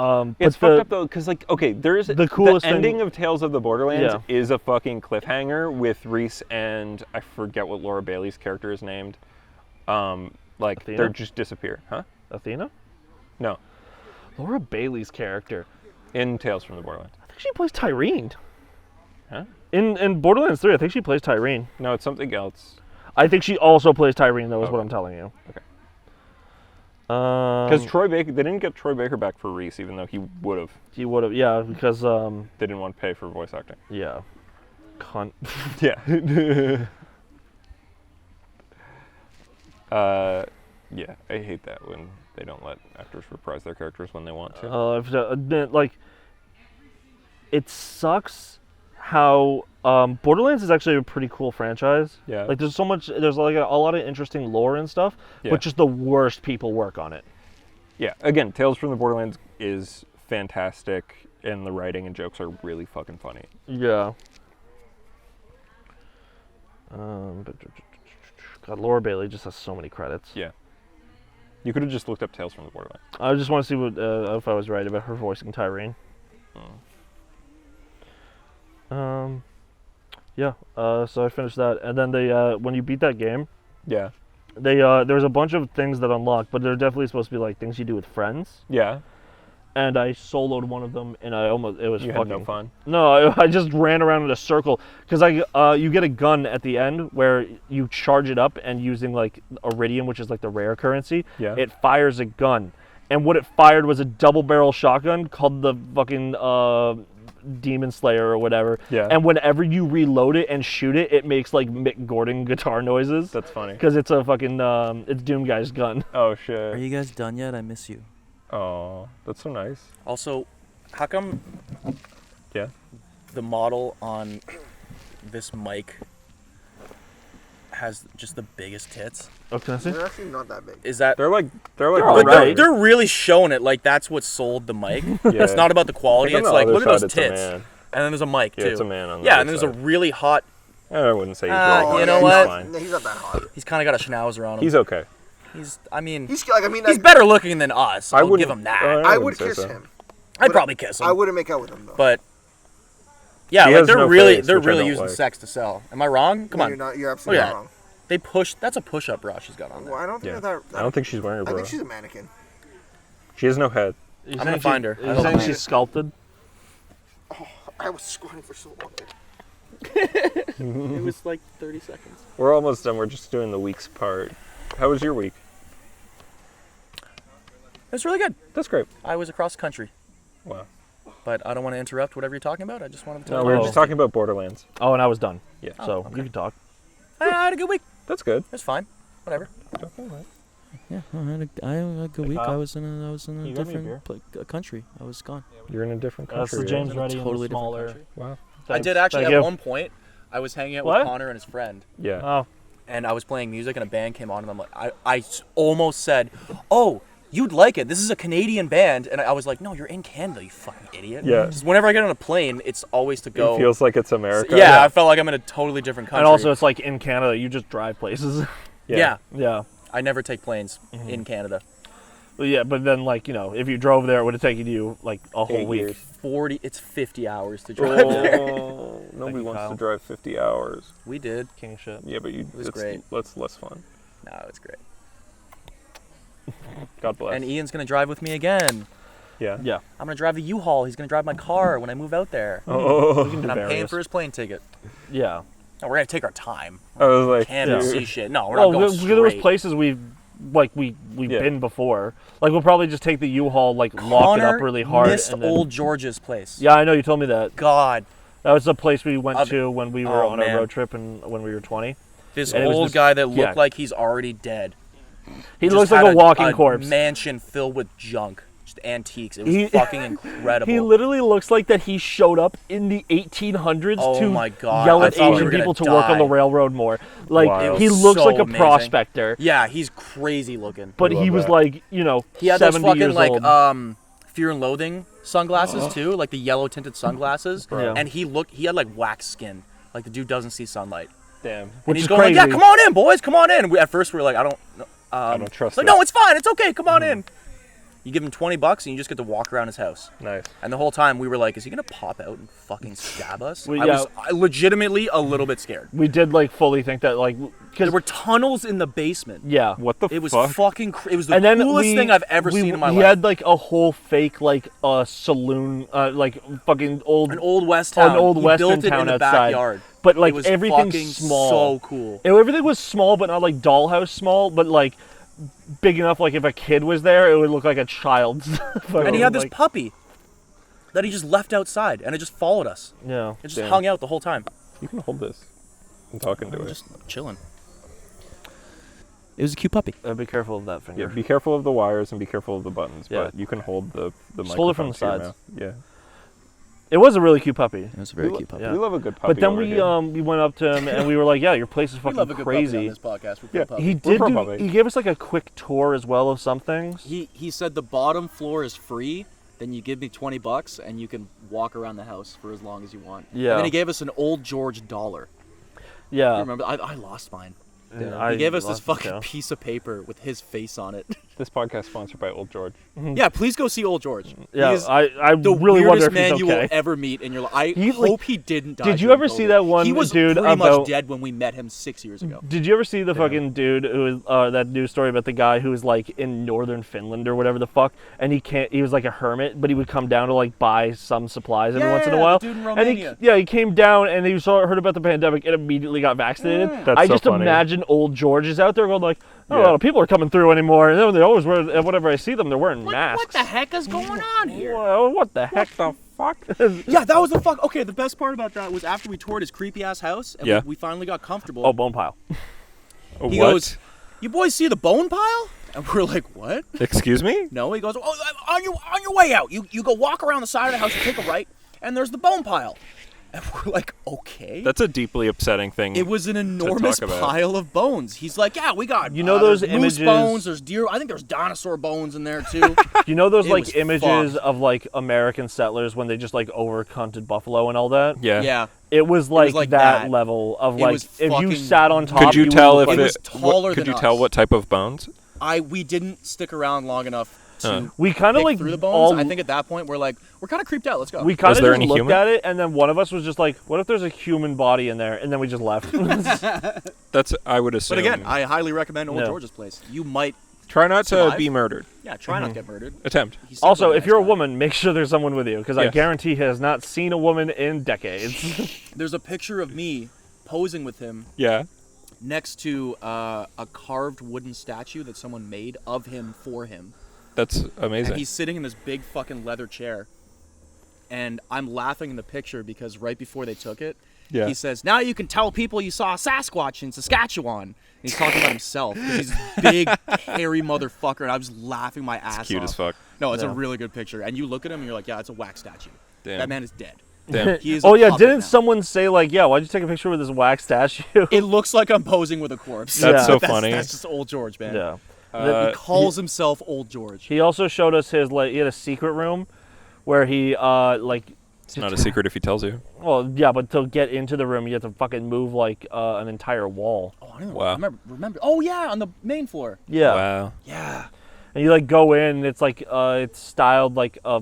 It's fucked up though, because like, okay, the coolest ending of Tales of the Borderlands is a fucking cliffhanger with Reese and I forget what Laura Bailey's character is named. Like Athena? they just disappear, huh? Athena? No, Laura Bailey's character. in Tales from the Borderlands. I think she plays Tyreen. Huh? In Borderlands 3, I think she plays Tyreen. No, it's something else. I think she also plays Tyrene, though, is what I'm telling you. Okay. Because Because they didn't get Troy Baker back for Reese, even though he would have. he would have, yeah, because, They didn't want to pay for voice acting. yeah. Cunt. Yeah. Yeah, I hate that when they don't let actors reprise their characters when they want to. I have to admit, like, it sucks how Borderlands is actually a pretty cool franchise. Yeah. Like, there's like a lot of interesting lore and stuff, Yeah. but just the worst people work on it. Yeah, again, Tales from the Borderlands is fantastic, and the writing and jokes are really fucking funny. Yeah. God, Laura Bailey just has so many credits. Yeah. You could have just looked up Tales from the Borderlands. I just want to see what if I was right about her voicing Tyrene. Yeah. So I finished that, and then they when you beat that game, Yeah. they there was a bunch of things that unlocked, but they're definitely supposed to be like things you do with friends. Yeah. And I soloed one of them, and it was You fucking had no fun. No, I just ran around in a circle because you get a gun at the end where you charge it up, and using like iridium, which is like the rare currency, Yeah. it fires a gun, and what it fired was a double barrel shotgun called the fucking Demon Slayer or whatever. Yeah. And whenever you reload it and shoot it, it makes like Mick Gordon guitar noises. That's funny. Because it's a fucking it's Doom Guy's gun. Oh Are shit. you guys done yet? I miss you. Oh, that's so nice. Also, how come Yeah. the model on this mic has just the biggest tits? Oh, can I see? They're actually not that big. Is that They're like all like right. they're really showing it? Like that's what sold the mic. Yeah. It's not about the quality. I think It's on the like other look at those side, it's a tits, man. and then there's a mic Yeah, too. it's a man on the Yeah, other and then there's a side. really hot. I wouldn't say he's Ah, really you hot. know He's what? fine. He's not that hot. He's kind of got a schnauzer on him. He's okay. I mean, He's like, I mean, he's better looking than us. I'll wouldn't give him that. I I would wouldn't say kiss so. him. I'd probably kiss him. I wouldn't make out with him though. But yeah, He like has they're no really face, they're which I really don't using like. sex to sell. Am I wrong? Come No, on. you're not. You're absolutely Look not at wrong. They push. That's a push-up bra she's got on there. Well, I don't think Yeah. that. I don't think she's wearing a I bra. think she's a mannequin. She has no head. I'm gonna find her. You're saying she's sculpted? I was squatting for so long. It was like 30 seconds. We're almost done. We're just doing the week's part. How was your week? It was really good. That's great. I was across the country, Wow. but I don't want to interrupt whatever you're talking about. I just wanted to No, tell we you. were just talking about Borderlands. Oh, and I was done. Yeah. So okay. you can talk. I had a good week. That's good. It was fine. Whatever. Yeah, I had a good week. Kyle, I was in a you got me a beer? country. I was gone. You're in a different That's country. the James right? Reddy and Totally the different smaller. country. Wow. I did actually Thank at you. one point. I was hanging out What? with Connor and his friend, Yeah. Oh, and I was playing music, and a band came on, and I'm like, I almost said, "Oh, you'd like it. This is a Canadian band," and I was like, "No, you're in Canada, you fucking idiot." Yeah. Just whenever I get on a plane, it's always to go. It feels like it's America. Yeah, I felt like I'm in a totally different country. and also it's like in Canada, you just drive places. yeah. Yeah. I never take planes in Canada. Well, yeah, but then like if you drove there, it would have taken you like a whole 8 week. years. 40. It's 50 hours to drive there. Oh, nobody you, wants Kyle. to drive 50 hours. We did. King shit. Yeah, but was great. That's less fun. No, it's great. God bless. And Ian's gonna drive with me again. yeah. Yeah. I'm gonna drive the U-Haul. He's gonna drive my car when I move out there. Oh, We can do And I'm paying various. for his plane ticket. Yeah. No, we're gonna take our time. I was like, Can't Yeah. see shit. No, we're Well, not going look at those straight. places we've Yeah. been before. Like we'll probably just take the U-Haul, like lock it up Connor really hard. missed and then, old George's place. Yeah, I know you told me that. God, That was the place we went Of- to when we were oh, on man. a road trip and when we were 20. this And it was old this- guy that looked yeah. like he's already dead. He Just looks like had a walking corpse. Mansion filled with junk, just antiques. It was He- fucking incredible. He literally looks like that he showed up in the 1800s Oh to my God, yell I at thought we Asian were gonna people to work on the die. railroad more. Like Wow. he It was looks so like a amazing. prospector. Yeah, he's crazy looking. But I he love was that. like, He had those 70 fucking years like old. Fear and Loathing sunglasses too, like the yellow tinted sunglasses. Yeah. And he had like wax skin, like the dude doesn't see sunlight. damn. And Which he's is going crazy. like, "Yeah, come on in, boys, come on in." At first we were like, "I don't." I don't trust Like, this. no, it's fine, it's okay, come on in. You give him $20 and you just get to walk around his house. Nice. And the whole time we were like, is he gonna pop out and fucking stab us? Well, I yeah. was legitimately a little bit scared. We did like fully think that like There because were tunnels in the basement. yeah. What the It was fuck? fucking. It was the And then coolest thing I've ever seen in my he life. had like a whole fake like saloon, like fucking old, An old West town. an old He Western built it town in the outside. backyard. But like It was everything's fucking small. So cool. Everything was small, but not like dollhouse small, but like big enough. Like if a kid was there, it would look like a child's. And he had this like, puppy that he just left outside, and it just followed us. yeah. It just Damn. hung out the whole time. You can hold this. I'm talking to it. Just chilling. It was a cute puppy. Be careful of that Yeah, finger. be careful of the wires and be careful of the buttons. Yeah. But you can hold the Just hold it from microphone the to your sides. mouth. Yeah. It was a really cute puppy. It was a We lo- Yeah. We love a good puppy. But then over we here. we went up to him and we were like, yeah, your place is We fucking love a good crazy. puppy on this podcast. We're Yeah. puppy. He We're did pro do, puppy. he gave us like a quick tour as well of some things. He said the bottom floor is free. Then you give me $20 and you can walk around the house for as long as you want. Yeah. And then he gave us an old George $1. Yeah. You remember? I lost mine. Yeah, He gave us this lost it, fucking too. piece of paper with his face on it. This podcast sponsored by Old George. Yeah, please go see Old George. Yeah, He is I the really weirdest wonder if man he's you will okay. ever meet in your life. I He, like- hope he didn't die. Did you during ever see COVID. that one He was dude pretty about- much dead when we met him 6 years ago. Did you ever see the fucking dude who was that news story about the guy who was like in northern Finland or whatever the fuck, and he was like a hermit, but he would come down to like buy some supplies every once in a Yeah, while. the dude in And he Romania. came down and he heard about the pandemic and immediately got vaccinated. Yeah. That's I so just funny. imagine old George is out there going like, not a Yeah. lot of people are coming through anymore, and then they always wear whenever I see them, they're wearing masks. What the heck is going on here? Well, what the heck? The fuck? Yeah, that was the fuck. Okay, the best part about that was after we toured his creepy ass house and Yeah. we finally got comfortable. Oh, bone pile. Oh, He what? goes, "You boys see the bone pile?" And we're like, "What?" Excuse me? No, he goes, "Oh, on your way out, you go walk around the side of the house, you take a right, and there's the bone pile." And we're like, "Okay." That's a deeply upsetting thing. It was an enormous about. pile of bones. He's like, "Yeah, we got You know those there's moose images- bones, there's deer. I think there's dinosaur bones in there too." You know those It like was images fucked. of like American settlers when they just like overcunted buffalo and all that? yeah. Yeah, It was like, like that, that. level of It like was if you fucking- sat on top. Could you would tell look if like- it was it? taller Could than you tell us. what type of bones? we didn't stick around long enough to we kind of pick like through the bones. all I think at that point we're like, we're kind of creeped out. Let's go. we kind Was of there just any looked human? at it, and then one of us was just like, "What if there's a human body in there?" And then we just left. That's I would assume. But again, I highly recommend Old No. George's place. You might, try not to survive. be murdered. yeah, try not to get murdered. Attempt. He seemed Also, like if nice you're a guy. woman, make sure there's someone with you, because I Yes. guarantee he has not seen a woman in decades. There's a picture of me posing with him Yeah. next to a carved wooden statue that someone made of him for him. That's amazing. And he's sitting in this big fucking leather chair. And I'm laughing in the picture because right before they took it, Yeah. he says, "Now you can tell people you saw a Sasquatch in Saskatchewan." And he's talking about himself. 'Cause he's this big, hairy motherfucker. And I was laughing my ass Cute off. as fuck. No, it's Yeah. a really good picture. And you look at him and you're like, yeah, it's a wax statue. Damn. That man is dead. Damn. He is Oh a yeah, puppet didn't now. someone say like, "Yeah, why'd you take a picture with this wax statue?" It looks like I'm posing with a corpse. That's Yeah. so That's, funny. That's just Old George, man. yeah. He calls himself Old George. He also showed us his like he had a secret room where he like It's not a secret if he tells you. well yeah, but to get into the room you have to fucking move like an entire wall. Oh, I don't Wow. remember. Oh yeah, on the main floor. Yeah. Wow. Yeah. And you like go in and it's like it's styled like a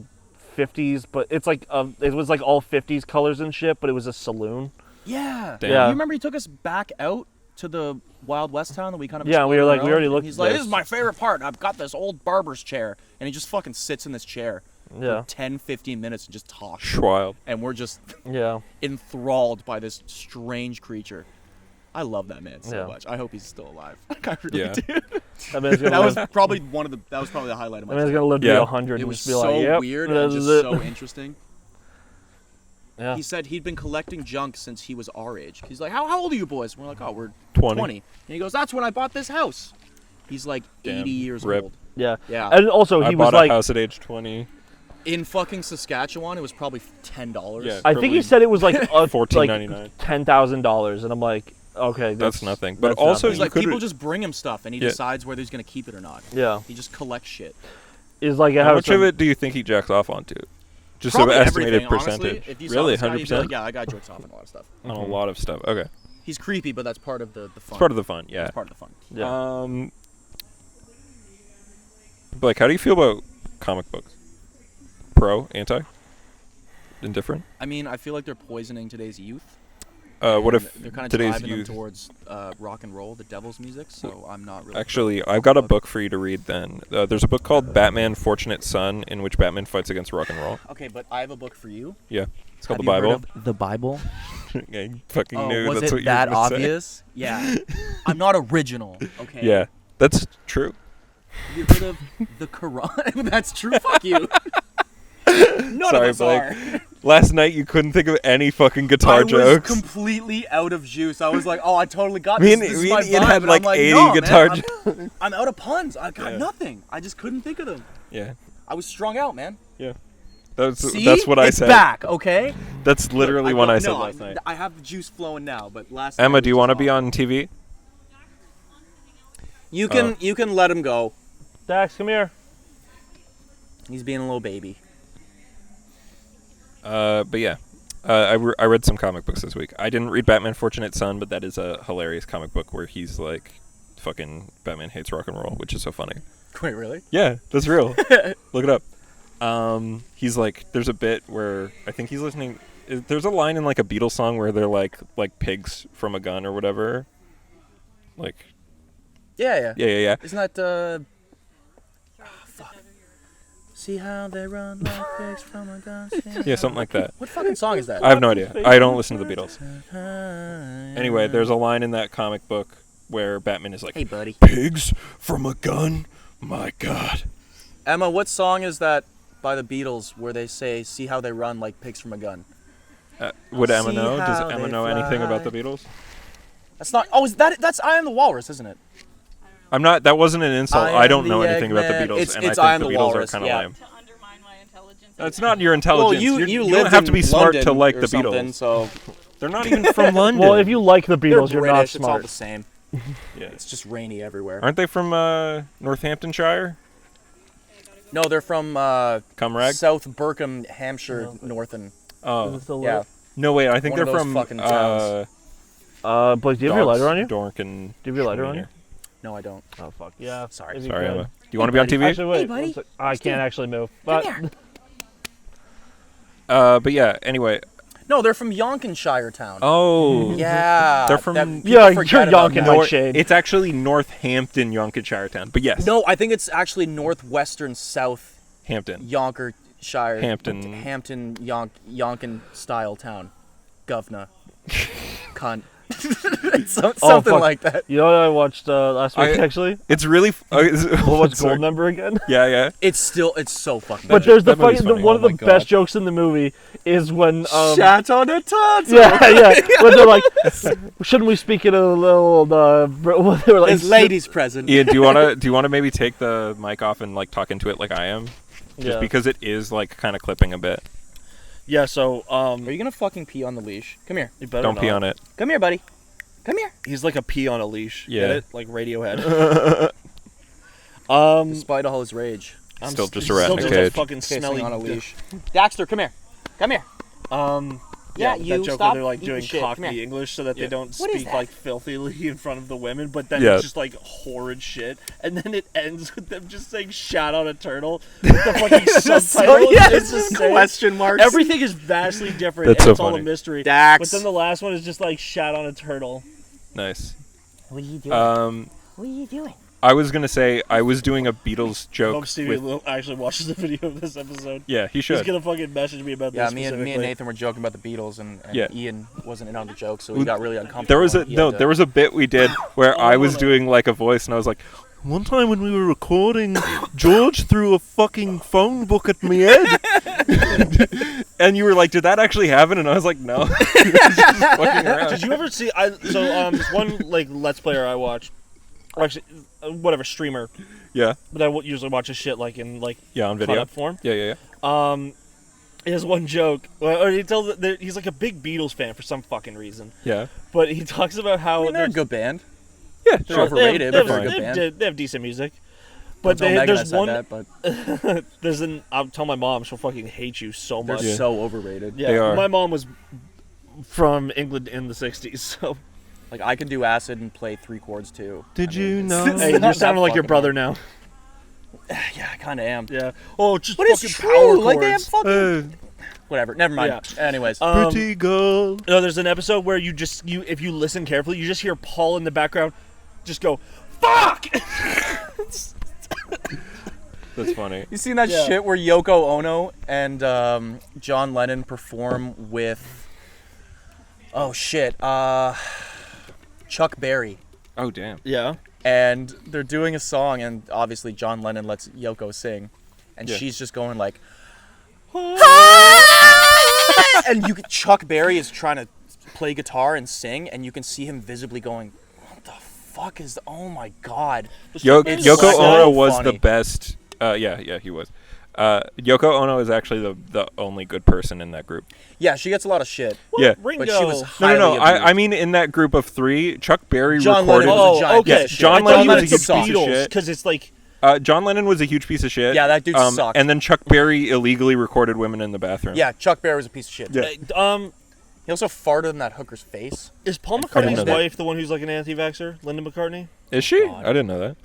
50s, but it's like it was like all 50s colors and shit, but it was a saloon. Yeah. Damn. Yeah. You remember he took us back out to the Wild West town that we kind of Yeah, we were explored like, we around? already looked He's at like, this. "This is my favorite part. I've got this old barber's chair." And he just fucking sits in this chair Yeah. for 10, 15 minutes and just talks. Schwild. And we're just Yeah. enthralled by this strange creature. I love that man so Yeah. much. I hope he's still alive. I really Yeah. do. That man's gonna That was live, probably the highlight of that my man's trip. gonna live to Yeah. be 100 It and was just be so like, "Yep, weird this and is just it." so interesting. Yeah. He said he'd been collecting junk since he was our age. He's like, how old are you boys? And we're like, "Oh, we're 20. And he goes, "That's when I bought this house." He's like Damn. 80 years Rip. old. Yeah. Yeah. And also I he was bought a like house at age 20. In fucking Saskatchewan, it was probably $10. Yeah. I think he probably said it was like $14.99. like $10,000 and I'm like, okay, That's nothing. But that's also nothing. He's you like, could people just bring him stuff, and he Yeah. decides whether he's going to keep it or not. yeah. He just collects shit. Is like a How house much of it do you think he jacks off onto? Just an Probably estimated everything, percentage. honestly. If you Really, saw this guy, you'd be 100%? like, yeah, that guy jerks off on a lot of stuff. On a lot of stuff. Okay. He's creepy, but that's part of the fun. It's part of the fun. Yeah. It's part of the fun. Yeah. Blake, how do you feel about comic books? Pro, anti, indifferent? I mean, I feel like they're poisoning today's youth. What if they're kind of today's driving them youth? towards rock and roll, the devil's music? So I'm not really. Actually, I've got a book for you to read. Then there's a book called Batman: Fortunate Son, in which Batman fights against rock and roll. Okay, but I have a book for you. Yeah, it's called Have the you heard Bible. of the Bible? I fucking Oh, knew was that's it what you were that gonna say. obvious? Yeah. I'm not original. Okay. Yeah, that's true. Have you heard of the Quran? That's true. Fuck you. None Sorry, of us Blake. are. Last night you couldn't think of any fucking guitar I was jokes. completely out of juice. I was like, oh, I totally got Me this. and This is me my and Ian vibe. had And like I'm like 80 no, guitar man, jokes. I'm out of puns. I got Yeah. nothing. I just couldn't think of them. Yeah, I was strung out, man. that's See? what I It's said. back, okay? That's literally Look, what I no, said last night. I have the juice flowing now, but last Emma, night do you was want to just be off. on TV? You can let him go. Dax, come here. He's being a little baby. But yeah, I read some comic books this week. I didn't read Batman: Fortunate Son, but that is a hilarious comic book where he's like, fucking Batman hates rock and roll, which is so funny. Wait, really? Yeah, that's real. Look it up. He's like, there's a bit where I think he's listening. There's a line in like a Beatles song where they're like pigs from a gun or whatever. Like, Yeah. yeah. Isn't that fuck. See how they run like pigs from a gun. Yeah, something like that. What fucking song is that? I have no idea. I don't listen to the Beatles. Anyway, there's a line in that comic book where Batman is like, Hey, buddy. pigs from a gun? My God. Emma, what song is that by the Beatles where they say, see how they run like pigs from a gun? Would Emma See know? Does how Emma they know anything about the fly. Beatles? That's not. Oh, that's I Am the Walrus, isn't it? I'm not. That wasn't an insult. I I don't am know the anything about the Eggman. Beatles, It's- and it's I I Am think the the Beatles Walrus, are kind of yeah. lame. To undermine my intelligence. That's not your intelligence. Well, you you live don't have to be in smart to London like or the something, Beatles. So They're not even from London. Well, if you like the they're Beatles, you're not British. It's all smart. the same. Yeah. It's just rainy everywhere. Aren't they from Northamptonshire? No, they're from Cumrag? South Berkham, Hampshire, Northern. Oh. Yeah. No, wait. I think One of they're those from fucking towns. Blake, do you have your lighter on you? Dork and Do you have your lighter on you? No, I don't. Oh fuck. Yeah. Sorry. if you Sorry, could. Emma. Do you want to be on TV? Actually, wait. Hey, buddy. one sec. I can't actually move. But But yeah. Anyway. No, they're from Yonkenshire town. Oh. Yeah. They're from- that people Yeah, forget you're about Yonkin, that. Mike Shane. It's actually Northampton, Yonkenshire town. But yes. No, I think it's actually northwestern South Hampton. Yonkershire. Hampton. Yonkin style town. Governor. Cunt. Something fuck. like that. you know what I watched last week actually? It's really. What's sorry. Gold Member again? Yeah. It's so fucking But good. there's the that movie's fucking funny. one Oh of the my God. best jokes in the movie is when Shot on a tonsil. yeah when they're like, shouldn't we speak in a little they were like There's ladies present. Ian, do you want to maybe take the mic off and like talk into it like I am? Just Yeah. because it is like kind of clipping a bit. Yeah, so Are you gonna fucking pee on the leash? Come here. you better Don't pee not. on it. Come here, buddy. Come here. He's like a pee on a leash. Yeah. Get it? Like Radiohead. Despite all his rage. I'm Still s- just a rat in a still cage. a fucking Pissing smelly on a leash. Daxter, come here. Come here. Yeah, you that joke stop where they're like eating doing shit. Come Cockney here. English so that they don't What is speak that? like filthily in front of the women, but then Yeah. it's just like horrid shit, and then it ends with them just saying "shout out a turtle." With the fucking subtitle. It's just saying- question marks. Everything is vastly different. That's and so it's all a funny. mystery. Dax. But then the last one is just like "shout on a turtle." Nice. What are you doing? What are you doing? I was gonna say I was doing a Beatles joke. Hope Stevie with, Will actually watches the video of this episode. yeah, he He's should. gonna fucking message me about Yeah, this me and specifically. Nathan were joking about the Beatles, and Yeah. Ian wasn't in on the joke, so he got really uncomfortable. There was a He had to- there was a bit we did where Oh, I was no. doing like a voice and I was like, one time when we were recording, George threw a fucking phone book at me head, and you were like, did that actually happen? And I was like, no. He was just fucking around. Did you ever see? This one like Let's Player I watch, or actually, whatever streamer, Yeah, but I usually watch his shit like in like yeah, on cut video. up form. Yeah. He has one joke. Or he tells that he's like a big Beatles fan for some fucking reason, Yeah. but he talks about how I mean, they're a there's- good band. Yeah, They're sure. overrated, They but they're a have, good band. they have decent music. But Don't tell Megan I there's said one. that, but There's an. I'll tell my mom. She'll fucking hate you so they're much. so overrated. Yeah, They are. my mom was from England in the '60s, so. Like, I can do acid and play 3 chords too. Did I mean, you know? Hey, not you're sounding that like your fucking brother hard. now. Yeah, I kind of am. Yeah. Oh, just But fucking it's power true. chords. Like they have fucking. Whatever. Never mind. Yeah. Anyways. Pretty girl. No, there's an episode where if you listen carefully, you just hear Paul in the background just go, "Fuck!" That's funny. You seen that shit where Yoko Ono and John Lennon perform with Chuck Berry, Oh damn. Yeah. and they're doing a song, and obviously John Lennon lets Yoko sing, and she's just going like, and Chuck Berry is trying to play guitar and sing, and you can see him visibly going, "What the fuck is? Oh my god!" Yoko so Ono was funny. the best. Yeah, he was. Yoko Ono is actually the only good person in that group. Yeah, she gets a lot of shit, Yeah. Ringo. but she was No, highly no, no. I abused. mean, in that group of three, Chuck Berry John recorded. Lennon was a giant okay. piece of shit. John I Lennon thought was a you huge meant piece the of Beatles, shit. because it's like, John Lennon was a huge piece of shit. Yeah, that dude sucked. And then Chuck Berry illegally recorded women in the bathroom. Yeah, Chuck Berry was a piece of shit. Yeah. He also farted in that hooker's face. is Paul know McCartney's that. wife the one who's like an anti-vaxxer? Linda McCartney? Is she? God. I didn't know that.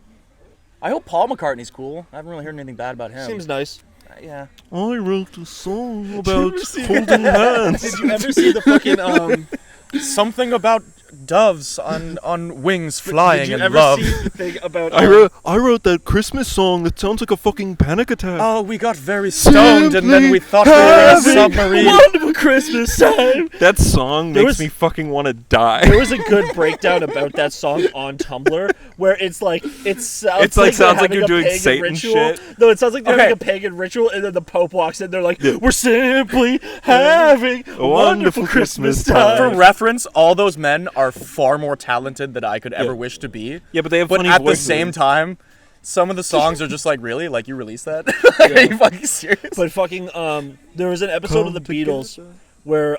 I hope Paul McCartney's cool. I haven't really heard anything bad about him. Seems nice. Yeah. I wrote a song about holding hands. Did you ever see the fucking Something about doves on wings flying Did you in ever love. see the thing about I wrote that Christmas song that sounds like a fucking panic attack. Oh, we got very stoned and then we thought we were in a having submarine. Wonderful Christmas time? That song There makes was- me fucking want to die. There was a good breakdown about that song on Tumblr where it sounds It's like like they're sounds like having you're a doing pagan Satan ritual. shit. No, it sounds like they're Okay. having a pagan ritual, and then the Pope walks in. They're like, "We're simply having a wonderful Christmas For time." reference, all those men are far more talented than I could ever wish to be. Yeah, but they have But funny at the voices. same time, some of the songs are just like, really? Like, you released that? Like, are you fucking serious? But fucking there was an episode of the Beatles where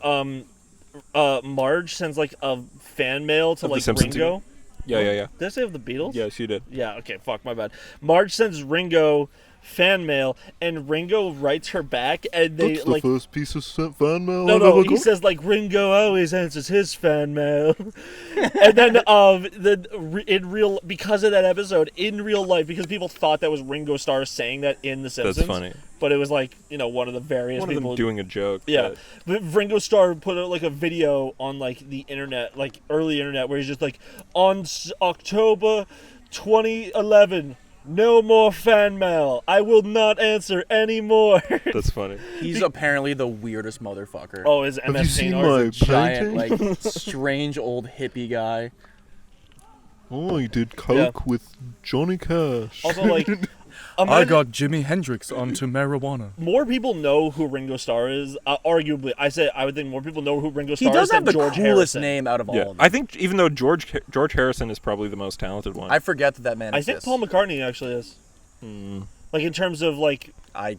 Marge sends like a fan mail to Of the like Simpsons, Ringo. Yeah. Did I say of the Beatles? Yeah, she did. Yeah, okay, fuck, my bad. Marge sends Ringo fan mail, and Ringo writes her back, and they That's the like. first piece of fan mail No, I've no, ever he got. says like Ringo always answers his fan mail, and then because of that episode in real life, because people thought that was Ringo Starr saying that in The Simpsons. That's funny. But it was like one of the various One of people them doing a joke. Yeah, but Ringo Starr put out like a video on like the internet, like early internet, where he's just like, on October 2011, no more fan mail. I will not answer anymore. That's funny. He's apparently the weirdest motherfucker. Oh, his Have you MS seen Paint my art. Giant, painting? like, strange old hippie guy. Oh, he did coke with Johnny Cash. Also, like, imagine Jimi Hendrix onto marijuana. more people know who Ringo Starr is. Arguably, I would think more people know who Ringo He Starr does is have than the George coolest Harrison. name out of all Yeah, of them. I think even though George Harrison is probably the most talented one. I forget that man I think exists. Paul McCartney actually is. Like in terms of like, I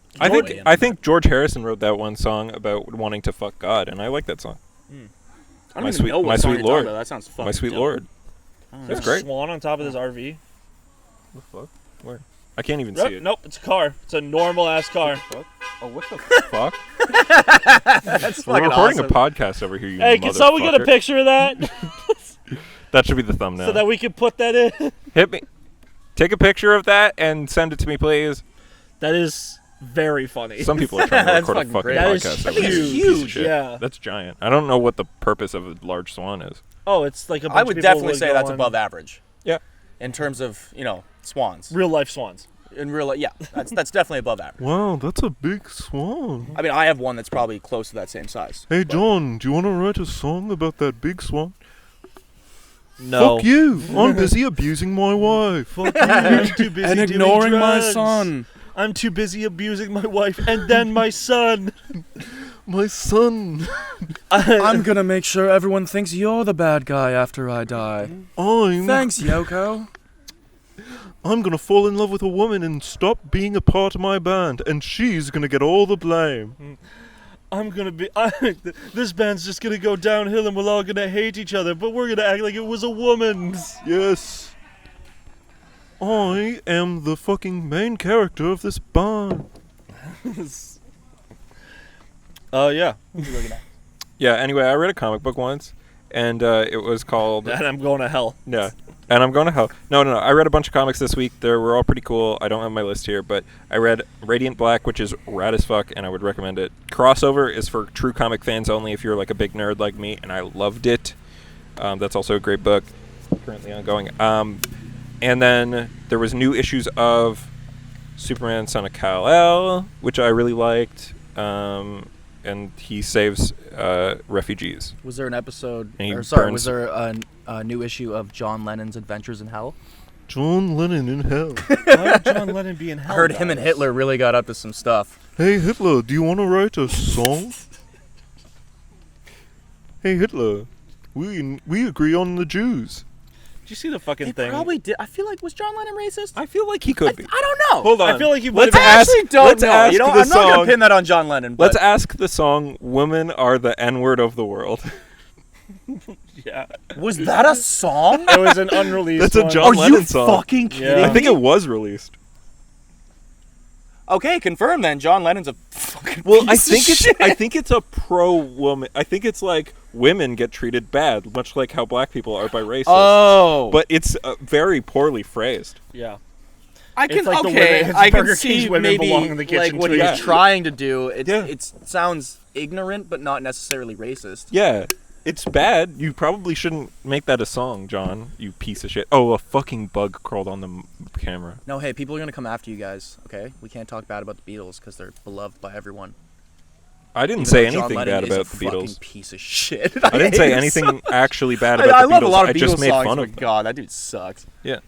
think George Harrison wrote that one song about wanting to fuck God, and I like that song. I don't My even sweet- know what my song sweet you're Lord. talking about. That sounds fucking My sweet dope. Lord. there's That's a great. swan on top of this RV. The fuck? Where? I can't even Nope, see it. nope, it's a car. It's a normal ass car. Oh, what the fuck? That's We're fucking recording awesome. a podcast over here, you Hey, can someone get a motherfucker. picture of that That should be the thumbnail. so that we can put that in? Hit me. Take a picture of that and send it to me, please. That is very funny. Some people are trying to That's record a fucking fucking great. That is podcast over here. huge. you piece of shit. Yeah. That's giant. I don't know what the purpose of a large swan is. Oh, it's like a bunch I of would people definitely would say go that's on above average. Yeah. In terms of, swans. real life swans. In real life, yeah, that's definitely above average. Wow, that's a big swan. I mean, I have one that's probably close to that same size. Hey, John, do you want to write a song about that big swan? No. Fuck you! I'm busy abusing my wife. Fuck you, I'm too busy And doing ignoring my drugs. son. I'm too busy abusing my wife and then my son. My son. I'm gonna make sure everyone thinks you're the bad guy after I die. Thanks, Yoko. I'm gonna fall in love with a woman and stop being a part of my band, and she's gonna get all the blame. I'm gonna be. This band's just gonna go downhill and we're all gonna hate each other, but we're gonna act like it was a woman's. Yes. I am the fucking main character of this band. Oh, yeah. Yeah, anyway, I read a comic book once, and it was called... And I'm going to hell. Yeah. And I'm going to hell. No. I read a bunch of comics this week. They were all pretty cool. I don't have my list here, but I read Radiant Black, which is rad as fuck, and I would recommend it. Crossover is for true comic fans only if you're like a big nerd like me, and I loved it. That's also a great book. Currently ongoing. And then there was new issues of Superman, Son of Kal-El, which I really liked. And he saves refugees. Was there an episode? And he Or sorry, burns- was there a new issue of John Lennon's Adventures in Hell? John Lennon in hell. Why would John Lennon be in hell? I heard him and guys? Hitler really got up to some stuff. Hey Hitler, do you want to write a song? Hey Hitler, we agree on the Jews. Did you see the fucking They thing? probably did. I feel like, was John Lennon racist? I feel like he could be. I don't know. Hold on. I feel like he Let's would I have ask. actually don't let's know. ask You know, the I'm not song. gonna pin that on John Lennon. But Let's ask the song "Women Are the N-Word of the World." Yeah. was that a song? It was an unreleased That's a one. John Are Lennon you song. fucking kidding Yeah. I think me? it was released. Okay, confirm then. John Lennon's a fucking Well, I piece of think it's shit. I think it's a pro-woman. I think it's like women get treated bad, much like how black people are by racists. Oh, But it's very poorly phrased. Yeah. I can It's like the okay. women- it's I can Burger King's see women maybe belong in the like kitchen what too. he's Yeah. trying to do. It Yeah. it sounds ignorant, but not necessarily racist. Yeah, it's bad. You probably shouldn't make that a song, John. You piece of shit. Oh, a fucking bug crawled on the camera. No, hey, people are gonna come after you guys. Okay, we can't talk bad about the Beatles because they're beloved by everyone. I didn't Even say though John anything Lennon bad is about a the fucking Beatles. piece of shit. I didn't hate say him anything so much. actually bad I about the love Beatles. a lot of I just Beatles made songs, fun but of them. God, that dude sucks. Yeah.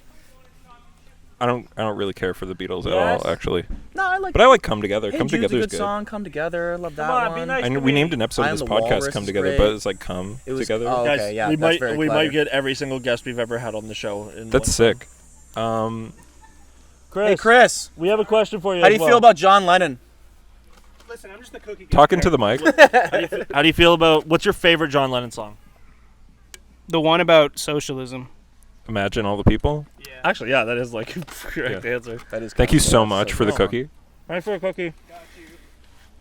I don't really care for the Beatles Yes. at all, actually. No, I like. But I like Come Together. Hey Come Jude's Together a is good good. song. Come Together. I love that Come on, one. be nice. And we named an episode I of Am this the podcast Walrus Come is Together, great. but it's like Come It was- Together. oh, Guys, okay, yeah, we that's might very we clever. might get every single guest we've ever had on the show. In That's one sick. Chris, Hey Chris, we have a question for you. how do as you feel well. about John Lennon? Listen, I'm just the cookie. Talking to the mic. How do you feel about what's your favorite John Lennon song? The one about socialism. Imagine all the people. Yeah. Actually, yeah, that is like a correct answer. That is. Thank you so much for the Oh. cookie. Right for a cookie.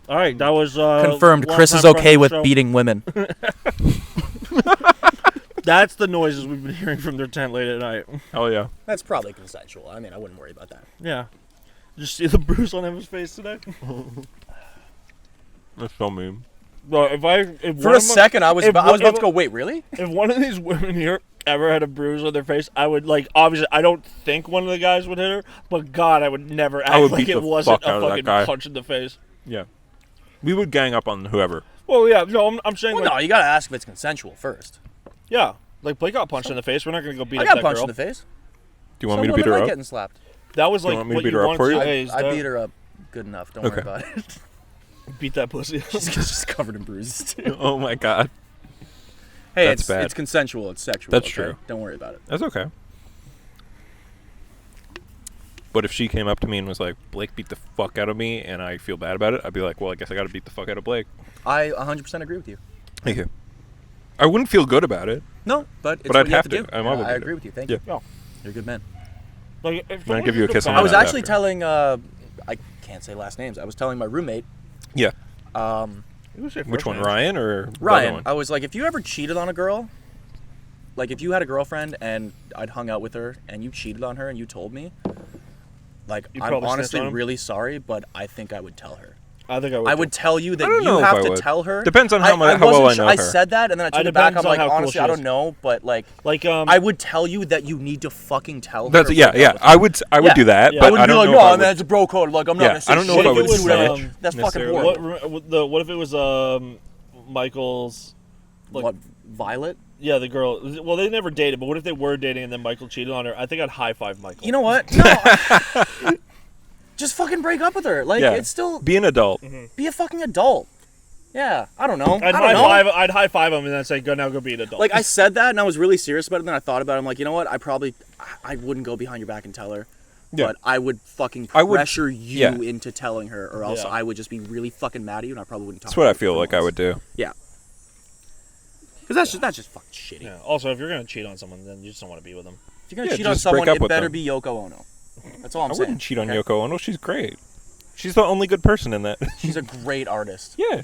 All right, that was Confirmed. long Chris time is friend of okay the with show. beating women. That's the noises we've been hearing from their tent late at night. Oh yeah. That's probably consensual. I mean, I wouldn't worry about that. Yeah. Did you see the bruise on Emma's face today? That's so mean. Well, if For one a of my- second, I was if about one- to go. Wait, really? if one of these women here ever had a bruise on their face, I would like. Obviously, I don't think one of the guys would hit her, but God, I would never act would like beat it the wasn't fuck out a of that fucking guy. punch in the face. Yeah. We would gang up on whoever. Well, yeah, no, I'm saying Well, like, no, you gotta ask if it's consensual first. yeah, like Blake got punched in the face. We're not gonna go beat I up got that punched girl. in the face. Do you want Some me to beat women her like up? getting slapped. That was You like want me to what beat you her up wanted for to you? say is I that- beat her up good enough. Don't Okay. worry about it. Beat that pussy. She's covered in bruises too. Oh my god. Hey, That's it's bad. it's consensual. It's sexual. That's okay? true. Don't worry about it. That's okay. But if she came up to me and was like, Blake beat the fuck out of me and I feel bad about it, I'd be like, well, I guess I gotta beat the fuck out of Blake. I 100% agree with you. Thank you. I wouldn't feel good about it. No, but it's But what I'd you have have to to. do. I'm Yeah, I obligated. agree with you. Thank Yeah. you. You're a good man. Like, if I'm gonna someone give you a was kiss on I was that actually after. telling. I can't say last names. I was telling my roommate. Yeah. Which Which one, Ryan or the other Ryan, one? I was like, if you ever cheated on a girl, like if you had a girlfriend and I'd hung out with her and you cheated on her and you told me, like You'd I'm probably snitch honestly on him? really sorry, but I think I would tell her. I think I would. I would tell you that I don't you know if have I to would. tell her. Depends on how well I wasn't know I her. said that and then I took It it back. depends I'm on like, how cool honestly, she I is. don't know, but like, like I would tell you that you need to fucking tell her. That's if yeah, you're yeah. with I would Yeah. do that, Yeah. but I wouldn't I be don't like, know no, if I man, would. it's a bro code. Like, I'm not Yeah, gonna say I don't know shit. if I would do whatever. snitch That's fucking necessarily. horrible. what if it was Michael's like What, Violet? yeah, the girl. Well, they never dated, but what if they were dating and then Michael cheated on her? I think I'd high five Michael. You know what? No. Just fucking break up with her. Like, Yeah. it's still Be an adult. be a fucking adult. Yeah, I don't know. I'd I don't know. I'd high five him and then say, "Go now, go be an adult." Like, I said that and I was really serious about it. And then I thought about it. I'm like, you know what? I wouldn't go behind your back and tell her. Yeah. But I would fucking I would- pressure you yeah. into telling her, or else Yeah. I would just be really fucking mad at you, and I probably wouldn't talk. That's what to I you feel for like I months. would do. Yeah. Because that's just fucking shitty. yeah. Also, if you're gonna cheat on someone, then you just don't want to be with them. If you're gonna Yeah, cheat on just break someone, up it with better them. be Yoko Ono. That's all I'm I saying. wouldn't cheat on okay? Yoko Ono. She's great. She's the only good person in that. She's a great artist. Yeah.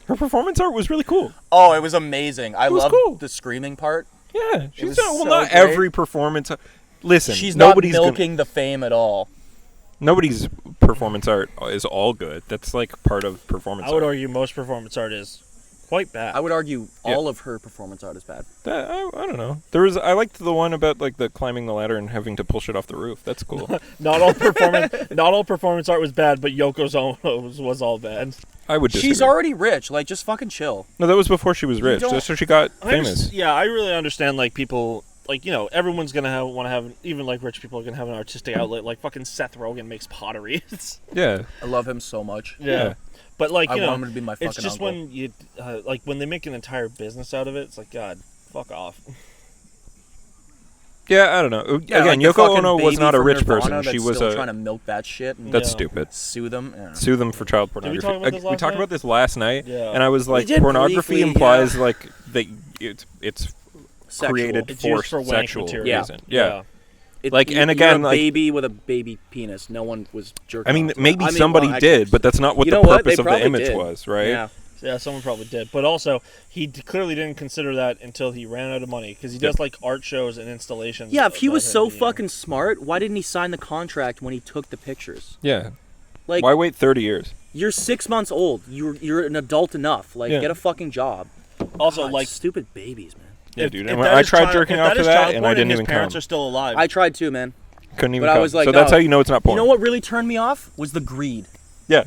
Her performance art was really cool. Oh, it was amazing. I was loved cool. the screaming part. Yeah, she's was not, so not great. every performance. Listen, She's not nobody's milking the fame at all. nobody's performance art is all good. That's like part of performance I would art. argue most performance art is quite bad. I would argue Yeah. all of her performance art is bad. I don't know. I liked the one about like the climbing the ladder and having to pull shit off the roof. That's cool. Not all performance art was bad, but Yoko's own was all bad. I would disagree. She's already rich. Like, just fucking chill. No, that was before she was rich. don't- That's how she got famous. I really understand like people like everyone's gonna want to have even like rich people are gonna have an artistic outlet. Like fucking Seth Rogen makes pottery. Yeah. I love him so much. Yeah. But like I want him to be my fucking it's just uncle. when you like when they make an entire business out of it. It's like God, fuck off. Yeah, I don't know. Yeah, Again, like the Yoko fucking Ono was baby not a from rich Nirvana person. that's She was still trying to milk that shit. And That's Yeah. stupid. Sue them. Yeah. Sue them for child we pornography. talk about this we last talked night? about this last night, Yeah. and I was like, did pornography briefly, implies yeah. like that it's Sexual. created It's for used for wank sexual material. reason. Yeah. It, Like, you- and you're again, a like- baby with a baby penis. No one was jerking. I mean, off to maybe that. I mean, somebody well, actually, did, but that's not what you the know what? purpose They of the probably image did. was, right? Yeah. Yeah, someone probably did. But also, he clearly didn't consider that until he ran out of money because he does like art shows and installations. Yeah, if he was about so him being- fucking smart, why didn't he sign the contract when he took the pictures? Yeah. Like, Why wait 30 years? you're 6 months old. You're an adult enough. Like, Yeah. get a fucking job. Also, God, like, stupid babies, man. Yeah, if- dude. if And that I is tried child- jerking if off to is that, child and I porn didn't his even parents come. are still alive. I tried too, man. Couldn't even but I come. was like, so that's no. how you know it's not porn. You know what really turned me off was the greed. Yeah.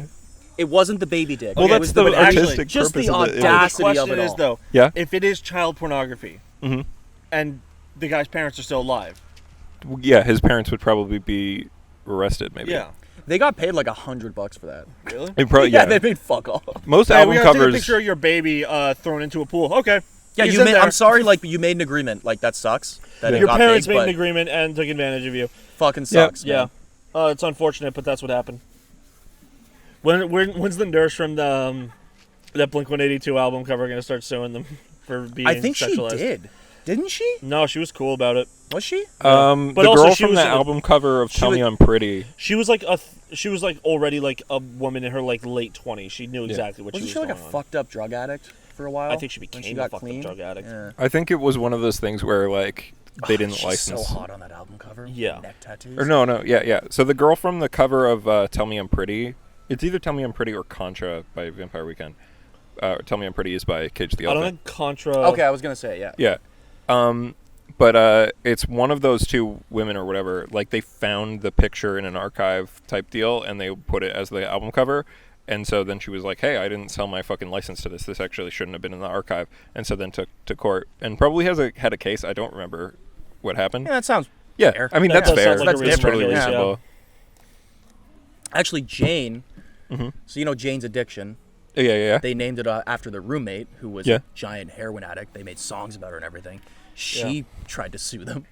It wasn't the baby dick. Well, it that's was the actually, artistic just purpose the of the image. the audacity of question it is all. though, Yeah. if it is child pornography, Mm-hmm. and the guy's parents are still alive, Yeah, his parents would probably be arrested, maybe. yeah, They got paid like $100 for that. really. It probably, yeah, yeah. they made fuck off. Most Hey, album we gotta take a covers. picture of your baby thrown into a pool. Okay. Yeah, He's you in made. there. I'm sorry, like you made an agreement. Like that sucks. That it Your got parents paid, made an but agreement and took advantage of you. fucking sucks. Yeah. man. It's unfortunate, but that's what happened. When's the nurse from the that Blink-182 album cover gonna start suing them for being I think she sexualized? did. Didn't she? No, she was cool about it. Was she? But the also girl she from was the in a- album cover of she Tell Me was- I'm Pretty. She was like already like a woman in her like late 20s. She knew exactly what Wasn't she she was like a going on. fucked up drug addict for a while? I think she when became got a fucked clean? up drug addict. Yeah. I think it was one of those things where like they didn't She's license. so hot on that album cover. Yeah. Neck tattoos. Or no, yeah. So the girl from the cover of Tell Me I'm Pretty, it's either Tell Me I'm Pretty or Contra by Vampire Weekend. Tell Me I'm Pretty is by Cage the I don't Elephant. think Contra. Okay, I was gonna say yeah. Yeah. But it's one of those two women or whatever. Like they found the picture in an archive type deal, and they put it as the album cover. And so then she was like, "Hey, I didn't sell my fucking license to this. This actually shouldn't have been in the archive." And so then took to court, and probably had a case. I don't remember what happened. Yeah, that sounds Yeah, fair. I mean That that's does fair. sound like a That's reasonable totally case, yeah. reasonable. actually Jane. Mhm. So you know Jane's Addiction. Yeah. They named it after the roommate who was Yeah. a giant heroin addict. They made songs about her and everything. She Yeah. tried to sue them,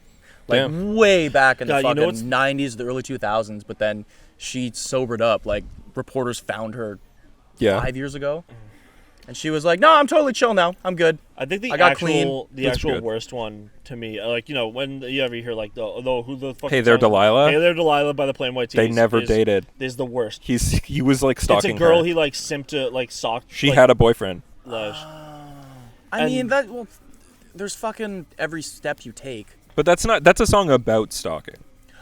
like Damn. way back in the God, you know fucking what's- 90s, the early 2000s. But then she sobered up. Like reporters found her Yeah. 5 years ago, and she was like, "No, I'm totally chill now. I'm good." I think I got clean. the That's actual good. worst one to me, like when you ever hear like who the fuck. Hey There, Delilah. Hey There, Delilah by the Plain White T's. They never is, dated. Is the worst. He was like It's stalking a girl her. he like simped to like socked. She like, had a boyfriend. I And- mean that. Well, there's fucking every step you take. But that's a song about stalking.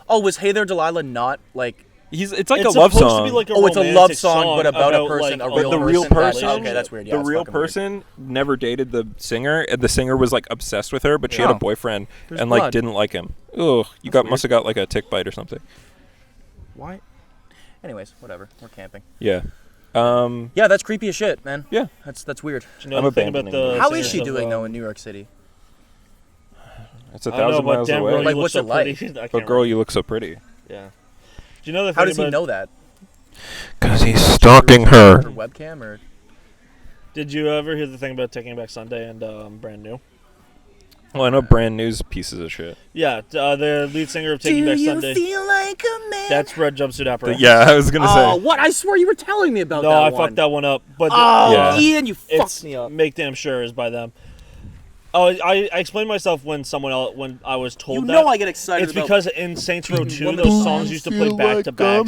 Oh, was "Hey There, Delilah" not like? It's like It's a love supposed song. to be like a Oh, it's a love romantic song, but about a person, like, a But real the real person. person, Okay, that's weird. Yeah, the that's real fucking weird. person never dated the singer, and the singer was like obsessed with her, but she had a Yeah. boyfriend There's and like blood. didn't like him. Ugh, you must have got like a tick bite or something. Why? Anyways, whatever. We're camping. Yeah. Yeah, that's creepy as shit, man. Yeah. That's weird. Do you know I'm the thing about abandoning the it. How is singers she of, doing though in New York City? It's a I don't know, 1,000 but miles damn away. girl, you Like, look what's so it like? pretty. I But can't girl, you look so pretty. Yeah. Do you know the thing How does he about- know that? Cause he's stalking her. Her webcam or? Did you ever hear the thing about Taking Back Sunday and Brand New? Well, I know brand news pieces of shit. Yeah, the lead singer of Taking Back Sunday. feel like a man? That's Red Jumpsuit Apparel. Yeah, I was gonna Oh, say. what? I swear you were telling me about No, that I one. fucked that one up. But Oh, Yeah. Ian, you it's fucked me up. Make Damn Sure is by them. Oh, I explained myself when when I was told You that. know I get excited It's about... because in Saints Row 2, Woman those Song. songs used to play back to back